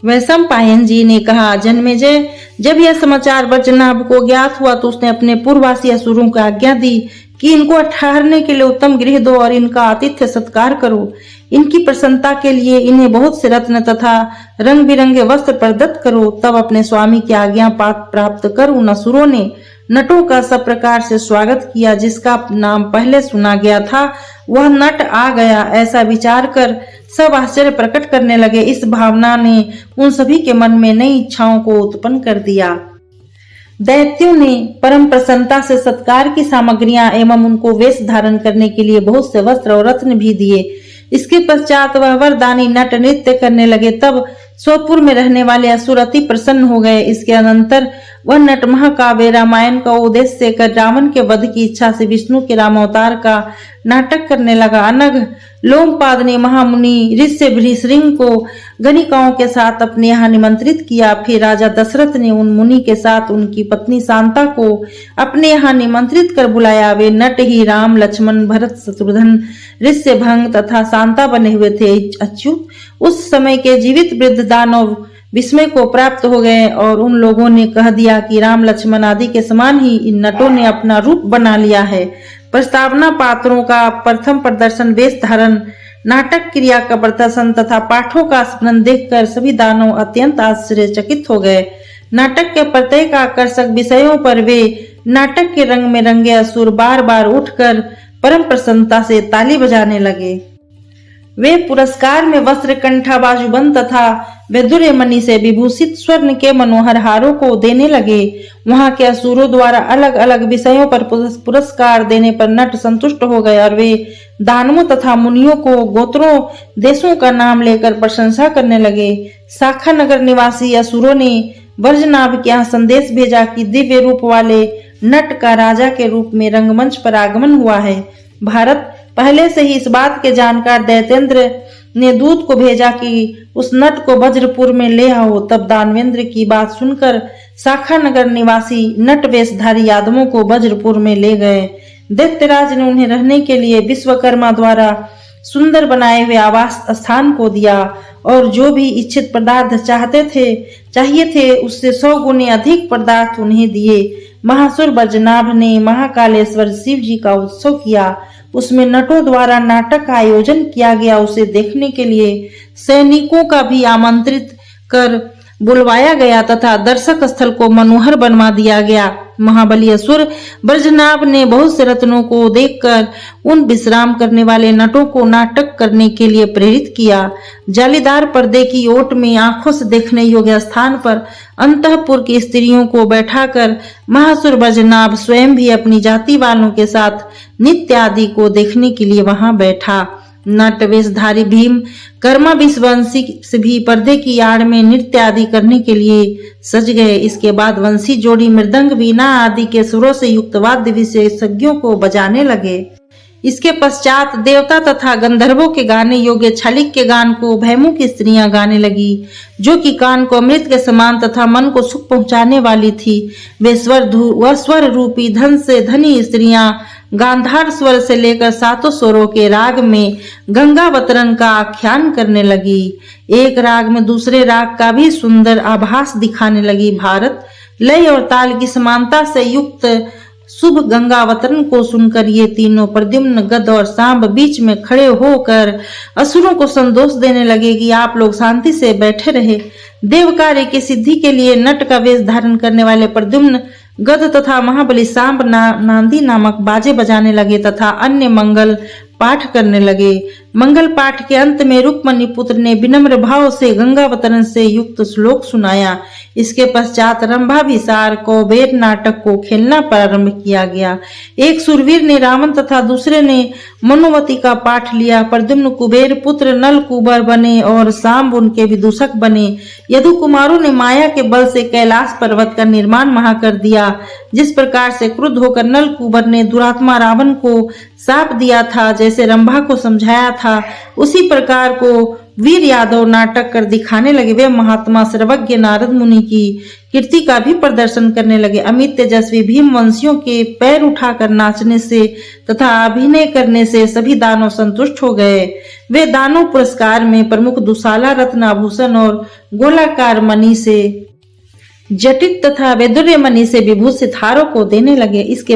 वैशंपायन जी ने कहा, जन्मेजय, जब यह समाचार वर्जनाभ को ज्ञात हुआ तो उसने अपने पूर्ववासी असुरों को आज्ञा दी कि इनको ठहरने के लिए उत्तम गृह दो और इनका आतिथ्य सत्कार करो। इनकी प्रसन्नता के लिए इन्हें बहुत से रत्न तथा रंग बिरंगे वस्त्र प्रदत्त करो। तब अपने स्वामी की आज्ञा प्राप्त कर उन असुरों ने नटों का सब प्रकार से स्वागत किया। जिसका नाम पहले सुना गया था वह नट आ गया, ऐसा विचार कर सब आश्चर्य प्रकट करने लगे। इस भावना ने उन सभी के मन में नई इच्छाओं को उत्पन्न कर दिया। दैत्यों ने परम प्रसन्नता से सत्कार की सामग्रियां एवं उनको वेश धारण करने के लिए बहुत से वस्त्र और रत्न भी दिए। इसके पश्चात वह वरदानी नट नृत्य करने लगे। तब स्वपुर में रहने वाले असुर अति प्रसन्न हो गए। इसके अनंतर वह नट महाकाव्य रामायण का उद्देश्य कर रावण के वध की इच्छा से विष्णु के रामावतार का नाटक करने लगा। अनग लोमपाद ने महामुनि ऋष्य भृशृंग को गणिकाओं के साथ अपने यहाँ निमंत्रित किया। फिर राजा दशरथ ने उन मुनि के साथ उनकी पत्नी शांता को अपने यहाँ निमंत्रित कर बुलाया। वे नट ही राम, लक्ष्मण, भरत, शत्रुघ्न, ऋष्यभंग तथा शांता बने हुए थे। अच्युत, उस समय के जीवित वृद्ध दानव विस्मय को प्राप्त हो गए और उन लोगों ने कह दिया कि राम, लक्ष्मण आदि के समान ही इन नटों ने अपना रूप बना लिया है। प्रस्तावना पात्रों का प्रथम प्रदर्शन, वेश धारण, नाटक क्रिया का प्रदर्शन तथा पाठों का स्मरण देखकर सभी दानव अत्यंत आश्चर्यचकित हो गए। नाटक के प्रत्येक आकर्षक विषयों पर वे नाटक के रंग में रंगे असुर बार बार उठकर परम प्रसन्नता से ताली बजाने लगे। वे पुरस्कार में वस्त्र, कंठा, बाजूबंद तथा वैदुर्य मणि से विभूषित स्वर्ण के मनोहर हारों को देने लगे। वहां के असुरों द्वारा अलग अलग विषयों पर पुरस्कार देने पर नट संतुष्ट हो गए और वे दानवों तथा मुनियों को गोत्रों, देशों का नाम लेकर प्रशंसा करने लगे। शाखा नगर निवासी असुरों ने ब्रजनाभ के यहाँ संदेश भेजा कि दिव्य रूप वाले नट का राजा के रूप में रंगमंच पर आगमन हुआ है। भारत पहले से ही इस बात के जानकार दैत्येंद्र ने दूत को भेजा कि उस नट को वज्रपुर में ले आओ। तब दानवेंद्र की बात सुनकर शाखा नगर निवासी नट वेशधारी यादवों को वज्रपुर में ले गए। दैत्यराज ने उन्हें रहने के लिए विश्वकर्मा द्वारा सुंदर बनाए हुए आवास स्थान को दिया और जो भी इच्छित पदार्थ चाहिए थे उससे 100 गुने अधिक पदार्थ उन्हें दिए। महासुर ब्रजनाभ ने महाकालेश्वर शिव जी का उत्सव किया। उसमें नटों द्वारा नाटक का आयोजन किया गया। उसे देखने के लिए सैनिकों का भी आमंत्रित कर बुलवाया गया तथा दर्शक स्थल को मनोहर बनवा दिया गया। महाबली असुर ब्रजनाभ ने बहुत से रत्नों को देखकर उन विश्राम करने वाले नटों को नाटक करने के लिए प्रेरित किया। जालीदार पर्दे की ओट में आंखों से देखने योग्य स्थान पर अंतःपुर की स्त्रियों को बैठाकर महासुर ब्रजनाभ स्वयं भी अपनी जाति वालों के साथ नृत्य आदि को देखने के लिए वहां बैठा। नट वेशधारी भीम कर्मा विश्ववंशी से भी पर्दे की आड़ में नृत्य आदि करने के लिए सज गए। इसके बाद वंशी जोड़ी मृदंग, वीणा आदि के सुरों से युक्त वाद्य विशेषज्ञों को बजाने लगे। इसके पश्चात देवता तथा गंधर्वों के गाने योग्य छलिक के गान को भैमुख की स्त्रियां गाने लगी, जो कि कान को अमृत के समान तथा मन को सुख पहुंचाने वाली थी। वे स्वर रूपी धन से धनी स्त्रियां गांधार स्वर से लेकर 7 स्वरों के राग में गंगावतरण का आख्यान करने लगी। एक राग में दूसरे राग का भी सुंदर आभास दिखाने लगी। भारत, लय और ताल की समानता से युक्त शुभ गंगावतरण को सुनकर ये तीनों प्रद्युम्न, गद और सांब बीच में खड़े होकर असुरों को संतोष देने लगे कि आप लोग शांति से बैठे रहे। देव कार्य की सिद्धि के लिए नट का वेश धारण करने वाले प्रद्युम्न, गद तथा महाबली सांब नांदी नामक बाजे बजाने लगे तथा अन्य मंगल पाठ करने लगे। मंगल पाठ के अंत में रुक्मणी पुत्र ने विनम्र भाव से गंगावतरण से युक्त श्लोक सुनाया। इसके पश्चात रंभाभिसार कौबेर नाटक को खेलना प्रारंभ किया गया। एक सुरवीर ने रावण तथा दूसरे ने मनोवती का पाठ लिया। प्रद्युम्न कुबेर पुत्र नल कुबर बने और सांब उनके विदूषक बने। यदु कुमारों ने माया के बल से कैलाश पर्वत का निर्माण महा कर दिया। जिस प्रकार से क्रुद्ध होकर नल कुबर ने दुरात्मा रावण को शाप दिया था, जैसे रंभा को समझाया था, उसी प्रकार को वीर यादव नाटक कर दिखाने लगे। वे महात्मा सर्वज्ञ नारद मुनि की कीर्ति का भी प्रदर्शन करने लगे। अमित तेजस्वी भीम वंशियों के पैर उठाकर नाचने से तथा अभिनय करने से सभी दानव संतुष्ट हो गए। वे दानव पुरस्कार में प्रमुख दुशाला, रत्न, आभूषण और गोलाकार मणि से जटित तथा वैदुर्य मणि से विभूषित हारों को देने लगे। इसके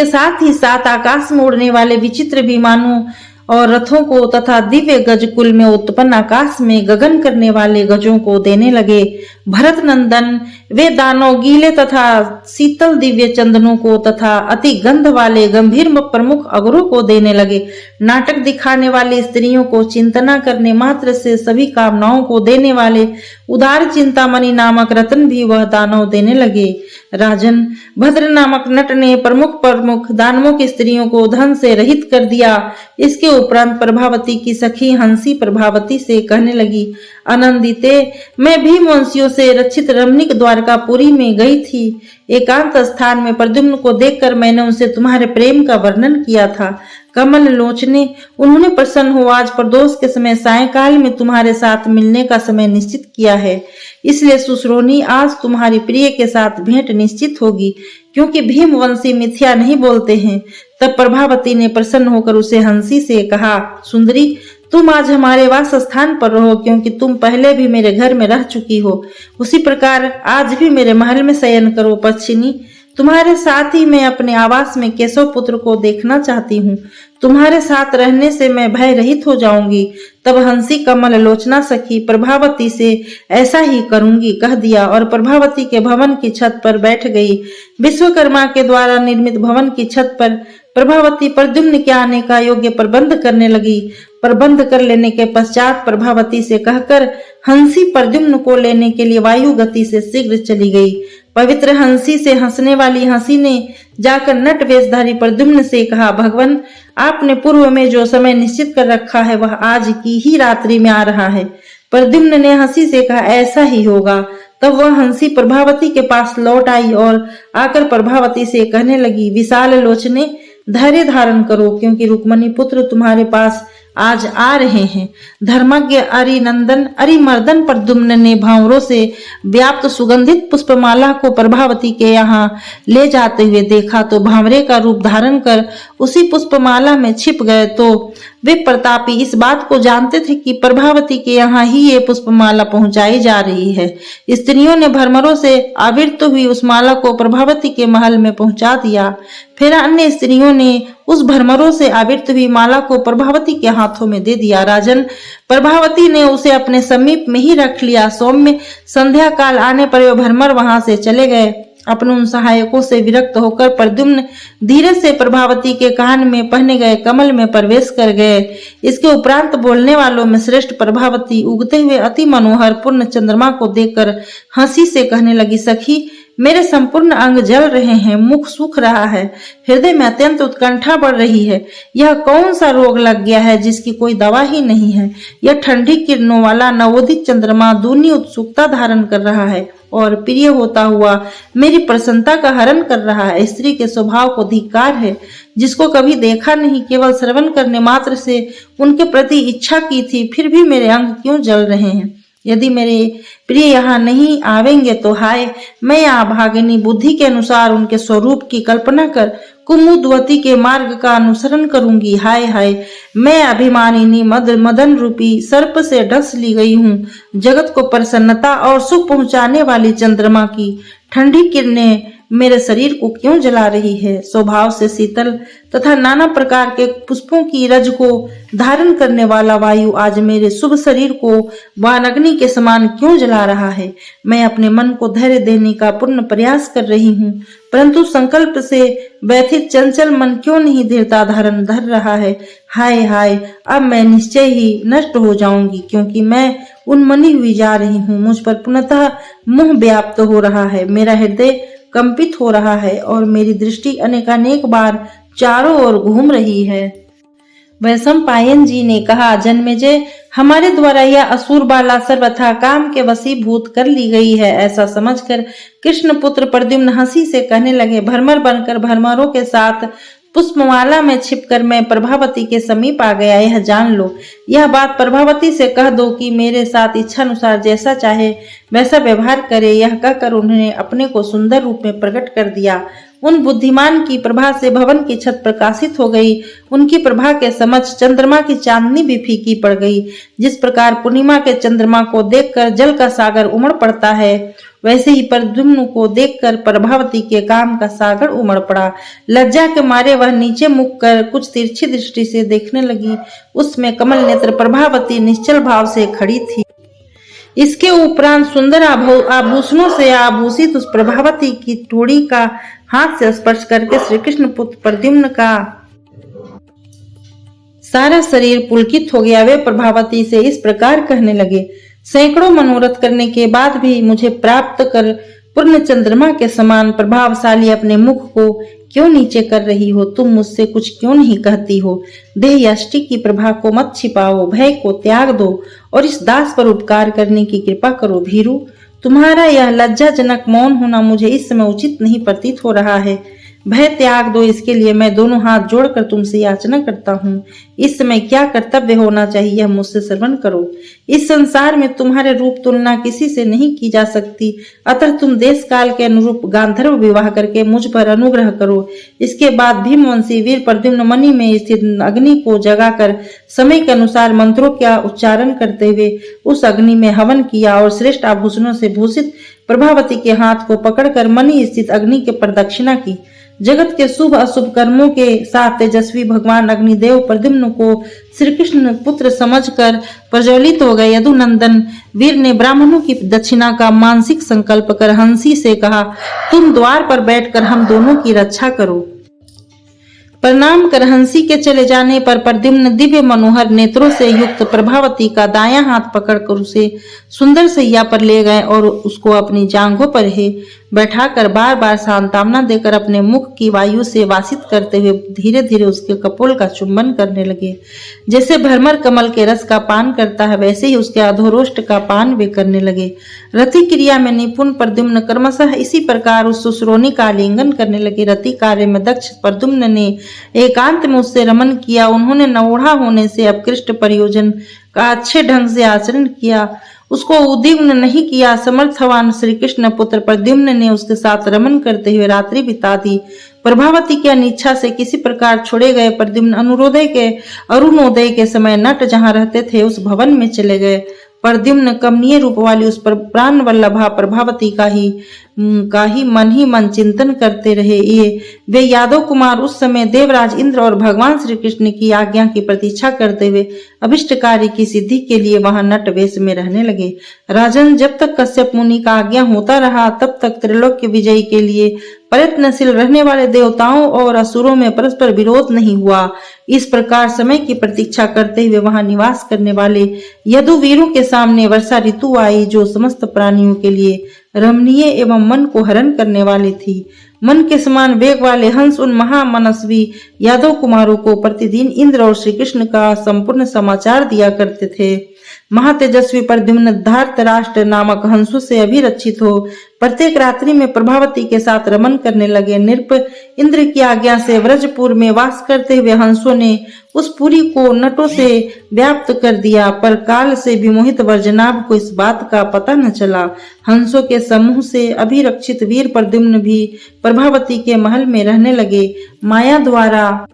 साथ ही 7 आकाश में उड़ने वाले विचित्र विमानों और रथों को तथा दिव्य गज कुल में उत्पन्न आकाश में गगन करने वाले गजों को देने लगे। भरत नंदन वे दानव गीले तथा शीतल दिव्य चंदनों को तथा अति गंध वाले गंभीर प्रमुख अगरों को देने लगे। नाटक दिखाने वाली स्त्रियों को चिंतना करने मात्र से सभी कामनाओं को देने वाले उदार चिंतामणि नामक रत्न भी वह दानव देने लगे। राजन, भद्र नामक नट ने प्रमुख दानवों की स्त्रियों को धन से रहित कर दिया। इसके उपरांत प्रभावती की सखी हंसी प्रभावती से कहने लगी, आनंदिते, मैं भीमवंशियों से रक्षित रमणीक द्वारकापुरी में गई थी। एकांत स्थान में प्रद्युम्न को देखकर मैंने उनसे तुम्हारे प्रेम का वर्णन किया था। कमल लोचने, उन्होंने प्रसन्न हो आज प्रदोष के समय सायंकाल में तुम्हारे साथ मिलने का समय निश्चित किया है। इसलिए सुश्रोनी, आज तुम्हारी प्रिय के साथ भेंट निश्चित होगी, क्योंकि भीमवंशी मिथ्या नहीं बोलते हैं। तब प्रभावती ने प्रसन्न होकर उसे हंसी से कहा, सुंदरी, तुम आज हमारे वास स्थान पर रहो, क्योंकि तुम पहले भी मेरे घर में रह चुकी हो। उसी प्रकार आज भी मेरे महल में शयन करो। पक्षिनी, तुम्हारे साथ ही मैं अपने आवास में केशव पुत्र को देखना चाहती हूँ। तुम्हारे साथ रहने से मैं भय रहित हो जाऊंगी। तब हंसी कमल लोचना सखी प्रभावती से ऐसा ही करूंगी कह दिया और प्रभावती के भवन की छत पर बैठ गई। विश्वकर्मा के द्वारा निर्मित भवन की छत पर प्रभावती प्रद्युम्न के आने का योग्य प्रबंध करने लगी। प्रबंध कर लेने के पश्चात प्रभावती से कहकर हंसी प्रद्युम्न को लेने के लिए वायु गति से शीघ्र चली गई। पवित्र हंसी से हंसने वाली हंसी ने जाकर नट वेशधारी प्रद्युम्न से कहा, भगवान, आपने पूर्व में जो समय निश्चित कर रखा है वह आज की ही रात्रि में आ रहा है। प्रद्युम्न ने हंसी से कहा, ऐसा ही होगा। तब वह हंसी प्रभावती के पास लौट आई और आकर प्रभावती से कहने लगी, विशाल लोचने, धैर्य धारण करो, क्योंकि रुक्मणी पुत्र तुम्हारे पास आज आ रहे हैं। धर्मज्ञ अरिनंदन अरिमर्दन प्रद्युम्न ने भावरों से व्याप्त सुगंधित पुष्पमाला को प्रभावती के यहाँ ले जाते हुए देखा तो भावरे का रूप धारण कर उसी पुष्पमाला में छिप गए। तो वे प्रतापी इस बात को जानते थे कि प्रभावती के यहाँ ही ये पुष्पमाला पहुंचाई जा रही है। स्त्रियों ने भरमरों से आवृत हुई उस माला को प्रभावती के महल में पहुंचा दिया। फिर अन्य स्त्रियों ने उस भरमरों से आवृत हुई माला को प्रभावती के हाथों में दे दिया। राजन, प्रभावती ने उसे अपने समीप में ही रख लिया। सौम्य संध्या काल आने पर वे भरमर वहां से चले गए। अपने उन सहायकों से विरक्त होकर प्रद्युम्न धीरे से प्रभावती के कान में पहने गए कमल में प्रवेश कर गए। इसके उपरांत बोलने वालों में श्रेष्ठ प्रभावती उगते हुए अति मनोहर पूर्ण चंद्रमा को देखकर हंसी से कहने लगी, सखी, मेरे संपूर्ण अंग जल रहे हैं, मुख सूख रहा है, हृदय में अत्यंत उत्कंठा बढ़ रही है। यह कौन सा रोग लग गया है जिसकी कोई दवा ही नहीं है। यह ठंडी किरणों वाला नवोदित चंद्रमा दूनी उत्सुकता धारण कर रहा है और प्रिय होता हुआ मेरी प्रसन्नता का हरण कर रहा है। स्त्री के स्वभाव को धिक्कार है, जिसको कभी देखा नहीं, केवल श्रवण करने मात्र से उनके प्रति इच्छा की थी, फिर भी मेरे अंग क्यों जल रहे हैं। यदि मेरे प्रिय यहाँ नहीं आवेंगे तो हाय, मैं यहाँ भागिनी बुद्धि के अनुसार उनके स्वरूप की कल्पना कर कुमुदवती के मार्ग का अनुसरण करूंगी। हाय हाय, मैं अभिमानिनी मदन रूपी सर्प से डस ली गई हूँ। जगत को प्रसन्नता और सुख पहुँचाने वाली चंद्रमा की ठंडी किरणें मेरे शरीर को क्यों जला रही है। स्वभाव से शीतल तथा नाना प्रकार के पुष्पों की रज को धारण करने वाला वायु आज मेरे शुभ शरीर को वानग्नि के समान क्यों जला रहा है। मैं अपने मन को धैर्य देने का पूर्ण प्रयास कर रही हूँ, परंतु संकल्प से व्यथित चंचल मन क्यों नहीं दृढ़ता धारण धर रहा है। हाय हाय, अब मैं निश्चय ही नष्ट हो जाऊंगी, क्योंकि मैं उन्मनी हुई जा रही हूँ। मुझ पर पूर्णतः मोह व्याप्त हो रहा है, मेरा हृदय कंपित हो रहा है और मेरी दृष्टि अनेकानेक बार चारों ओर घूम रही है। वैशंपायन जी ने कहा, जन्मेजय, हमारे द्वारा यह असुर बाला सर्वथा काम के वशीभूत कर ली गई है। ऐसा समझकर कृष्ण पुत्र प्रद्युम्न हंसी से कहने लगे, भरमर बनकर भरमरों के साथ पुष्पमाला में छिपकर मैं प्रभावती के समीप आ गया। यह जान लो, यह बात प्रभावती से कह दो कि मेरे साथ इच्छानुसार जैसा चाहे वैसा व्यवहार करे। यह कहकर उन्होंने अपने को सुंदर रूप में प्रकट कर दिया। उन बुद्धिमान की प्रभा से भवन की छत प्रकाशित हो गई। उनकी प्रभा के समक्ष चंद्रमा की चांदनी भी फीकी पड़ गई। जिस प्रकार पूर्णिमा के चंद्रमा को देखकर जल का सागर उमड़ पड़ता है, वैसे ही प्रद्युम्न को देखकर प्रभावती के काम का सागर उमड़ पड़ा। लज्जा के मारे वह नीचे मुख कर कुछ तिरछी दृष्टि से देखने लगी। उसमें कमल नेत्र प्रभावती निश्चल भाव से खड़ी थी। इसके उपरांत सुंदर आभूषणों से आभूषित उस प्रभावती की टोड़ी का हाथ से स्पर्श करके श्री कृष्ण पुत्र प्रद्युम्न का सारा शरीर पुलकित हो गया। वे प्रभावती से इस प्रकार कहने लगे, सैकड़ों मनोरथ करने के बाद भी मुझे प्राप्त कर पूर्ण चंद्रमा के समान प्रभावशाली अपने मुख को क्यों नीचे कर रही हो? तुम मुझसे कुछ क्यों नहीं कहती हो? देह यष्टि की प्रभा को मत छिपाओ, भय को त्याग दो और इस दास पर उपकार करने की कृपा करो। भीरू, तुम्हारा यह लज्जाजनक मौन होना मुझे इस समय उचित नहीं प्रतीत हो रहा है। भय त्याग दो, इसके लिए मैं दोनों हाथ जोड़कर तुमसे याचना करता हूँ। इस समय क्या कर्तव्य होना चाहिए यह मुझसे श्रवण करो। इस संसार में तुम्हारे रूप तुलना किसी से नहीं की जा सकती, अतः तुम देश काल के अनुरूप गांधर्व विवाह करके मुझ पर अनुग्रह करो। इसके बाद भीमवंशी वीर प्रद्युम्न मणि में स्थित अग्नि को जगाकर समय के अनुसार मंत्रों का उच्चारण करते हुए उस अग्नि में हवन किया और श्रेष्ठ आभूषणों से भूषित प्रभावती के हाथ को पकड़कर मणि स्थित अग्नि के प्रदक्षिणा की। जगत के शुभ अशुभ कर्मों के साथ तेजस्वी भगवान अग्निदेव प्रद्युम्न को श्री कृष्ण पुत्र समझकर प्रज्वलित हो गए। यदुनंदन वीर ने ब्राह्मणों की दक्षिणा का मानसिक संकल्प कर हंसी से कहा, तुम द्वार पर बैठकर हम दोनों की रक्षा करो। प्रणाम कर हंसी के चले जाने पर प्रद्युम्न दिव्य मनोहर नेत्रों से युक्त प्रभावती का दायां हाथ पकड़कर उसे सुंदर सैया पर ले गए और उसको अपनी जांघों पर बैठाकर बार बार सांत्वना देकर अपने मुख की वायु से वासित करते हुए धीरे धीरे उसके कपोल का चुंबन करने लगे। जैसे भ्रमर कमल के रस का पान करता है वैसे ही उसके अधोरोष्ट का पान वे करने लगे। रति क्रिया में निपुण प्रद्युम्न क्रमशः इसी प्रकार उस सुश्रोणी का आलिंगन करने लगे। रति कार्य में दक्ष प्रद्युम्न ने एकांत में उससे रमन किया। उन्होंने नौढ़ा होने से अपकृष्ट प्रयोजन का अच्छे ढंग से आचरण किया, उसको उद्विग्न नहीं किया। समर्थवान श्री कृष्ण पुत्र प्रद्युम्न ने उसके साथ रमन करते हुए रात्रि बिता दी। प्रभावती की अनिच्छा से किसी प्रकार छोड़े गए प्रद्युम्न अरुणोदय के समय नट जहाँ रहते थे उस भवन में चले गए। प्रद्युम्न कमनीय रूप वाली उस पर प्राण वल्लभा प्रभावती का ही मन चिंतन करते रहे। ये वे यादव कुमार उस समय देवराज इंद्र और भगवान श्री कृष्ण की आज्ञा की प्रतीक्षा करते हुए अभिष्ट कार्य की सिद्धि के लिए वहां नट वेश में रहने लगे। राजन, जब तक कश्यप मुनि का आज्ञा होता रहा तब तक त्रैलोक्य विजय के लिए प्रयत्नशील रहने वाले देवताओं और असुरों में परस्पर विरोध नहीं हुआ। इस प्रकार समय की प्रतीक्षा करते हुए वहां निवास करने वाले यदुवीरों के सामने वर्षा ऋतु आई जो समस्त प्राणियों के लिए रमणीय एवं मन को हरण करने वाली थी। मन के समान वेग वाले हंस उन महामनस्वी यादव कुमारों को प्रतिदिन इंद्र और श्री कृष्ण का संपूर्ण समाचार दिया करते थे। महातेजस्वी प्रद्युम्न धृतराष्ट्र नामक हंसों से अभिरक्षित हो प्रत्येक रात्रि में प्रभावती के साथ रमन करने लगे। नृप इंद्र की आज्ञा से व्रजपुर में वास करते हुए हंसों ने उस पुरी को नटों से व्याप्त कर दिया, पर काल से विमोहित वर्जनाभ को इस बात का पता न चला। हंसों के समूह से अभिरक्षित वीर प्रद्युम्न भी प्रभावती के महल में रहने लगे। माया द्वारा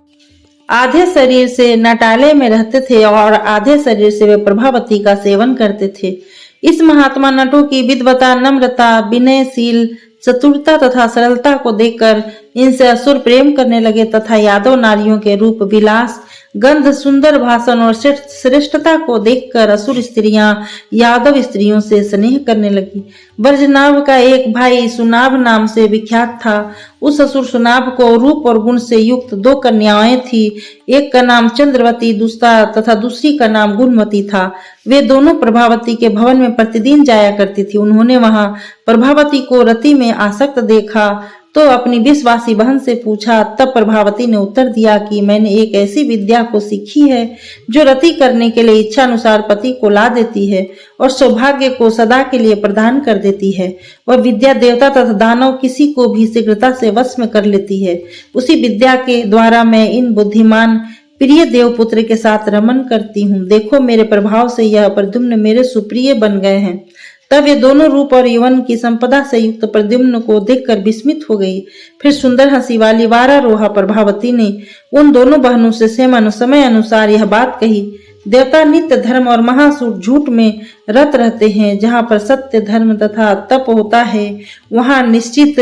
आधे शरीर से नटालय में रहते थे और आधे शरीर से वे प्रभावती का सेवन करते थे। इस महात्मा नटों की विद्वता, नम्रता, विनयशील चतुरता तथा सरलता को देखकर इनसे असुर प्रेम करने लगे तथा यादव नारियों के रूप, विलास, गंध, सुंदर भाषण और श्रेष्ठता को देखकर असुर स्त्रियां यादव स्त्रियों से स्नेह करने लगी। ब्रजनाभ का एक भाई सुनाभ नाम से विख्यात था। उस असुर सुनाभ को रूप और गुण से युक्त दो कन्याएं थी। एक का नाम चंद्रवती तथा दूसरी का नाम गुणवती था। वे दोनों प्रभावती के भवन में प्रतिदिन जाया करती थी। उन्होंने वहां प्रभावती को रति में आसक्त देखा तो अपनी विश्वासी बहन से पूछा। तब प्रभावती ने उत्तर दिया कि मैंने एक ऐसी विद्या को सीखी है जो रति करने के लिए इच्छा अनुसार पति को ला देती है और सौभाग्य को सदा के लिए प्रदान कर देती है। वह विद्या देवता तथा दानव किसी को भी शीघ्रता से वश में कर लेती है। उसी विद्या के द्वारा मैं इन बुद्धिमान प्रिय देवपुत्र के साथ रमन करती हूँ। देखो, मेरे प्रभाव से यह प्रद्युम्न मेरे सुप्रिय बन गए हैं। तब ये दोनों रूप और यौवन की संपदा से युक्त प्रद्युम्न को देखकर विस्मित हो गई। फिर सुंदर हंसी वाली वारारोहा प्रभावती ने उन दोनों बहनों से समय अनुसार यह बात कही। देवता नित्य धर्म और महासूर झूठ में रत रहते हैं। जहाँ पर सत्य, धर्म तथा तप होता है वहाँ निश्चित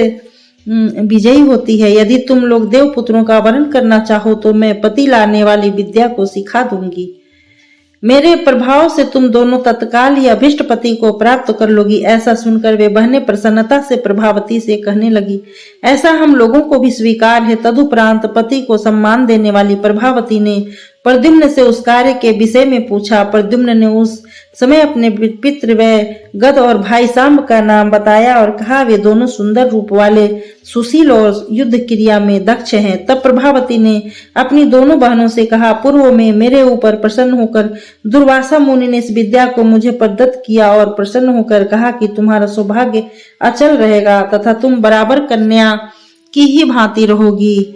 विजयी होती है। यदि तुम लोग देवपुत्रों का वर्ण करना चाहो तो मैं पति लाने वाली विद्या को सिखा दूंगी। मेरे प्रभाव से तुम दोनों तत्काल ही अभिष्ट पति को प्राप्त कर लोगी। ऐसा सुनकर वे बहनें प्रसन्नता से प्रभावती से कहने लगी, ऐसा हम लोगों को भी स्वीकार है। तदुपरांत पति को सम्मान देने वाली प्रभावती ने प्रद्युम्न से उस कार्य के विषय में पूछा। प्रद्युम्न ने उस समय अपने पितृ व गद और भाई सांब का नाम बताया और कहा, वे दोनों सुंदर रूप वाले, सुशील और युद्ध क्रिया में दक्ष हैं। तब प्रभावती ने अपनी दोनों बहनों से कहा, पूर्व में मेरे ऊपर प्रसन्न होकर दुर्वासा मुनि ने इस विद्या को मुझे प्रदत्त किया और प्रसन्न होकर कहा कि तुम्हारा सौभाग्य अचल रहेगा तथा तुम बराबर कन्या की ही भांति रहोगी।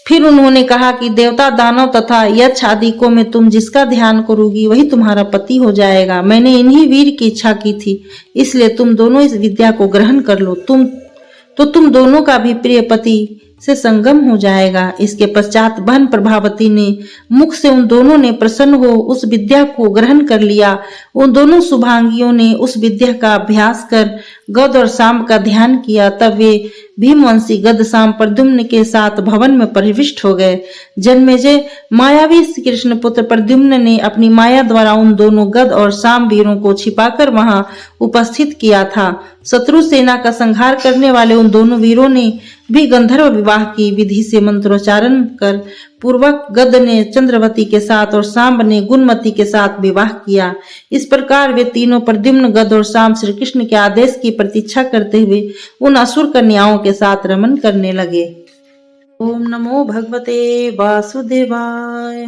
फिर उन्होंने कहा कि देवता, दानव तथा यक्ष आदि को में तुम जिसका ध्यान करोगी वही तुम्हारा पति हो जाएगा। मैंने इन्हीं वीर की इच्छा की थी, इसलिए तुम दोनों इस विद्या को ग्रहण कर लो। तुम दोनों का भी प्रिय पति से संगम हो जाएगा। इसके पश्चात बहन प्रभावती ने मुख से उन दोनों ने प्रसन्न हो उस विद्या को ग्रहण कर लिया। उन दोनों शुभांगियों ने उस विद्या का अभ्यास कर गद और सांब का ध्यान किया। तब वे भीमवंशी गद सांब प्रद्युम्न के साथ भवन में प्रविष्ट हो गए। जन्मेजय मायावी श्री कृष्ण पुत्र प्रद्युम्न ने अपनी माया द्वारा उन दोनों गद और सांब वीरों को छिपाकर वहां उपस्थित किया था। शत्रु सेना का संहार करने वाले उन दोनों वीरों ने भी गंधर्व विवाह की विधि से मंत्रोच्चारण कर पूर्वक गद ने चंद्रवती के साथ और सांब ने गुणमती के साथ विवाह किया। इस प्रकार वे तीनों प्रद्युम्न, गद और सांब श्री कृष्ण के आदेश की प्रतीक्षा करते हुए उन असुर कन्याओं के साथ रमन करने लगे। ओम नमो भगवते वासुदेवाय।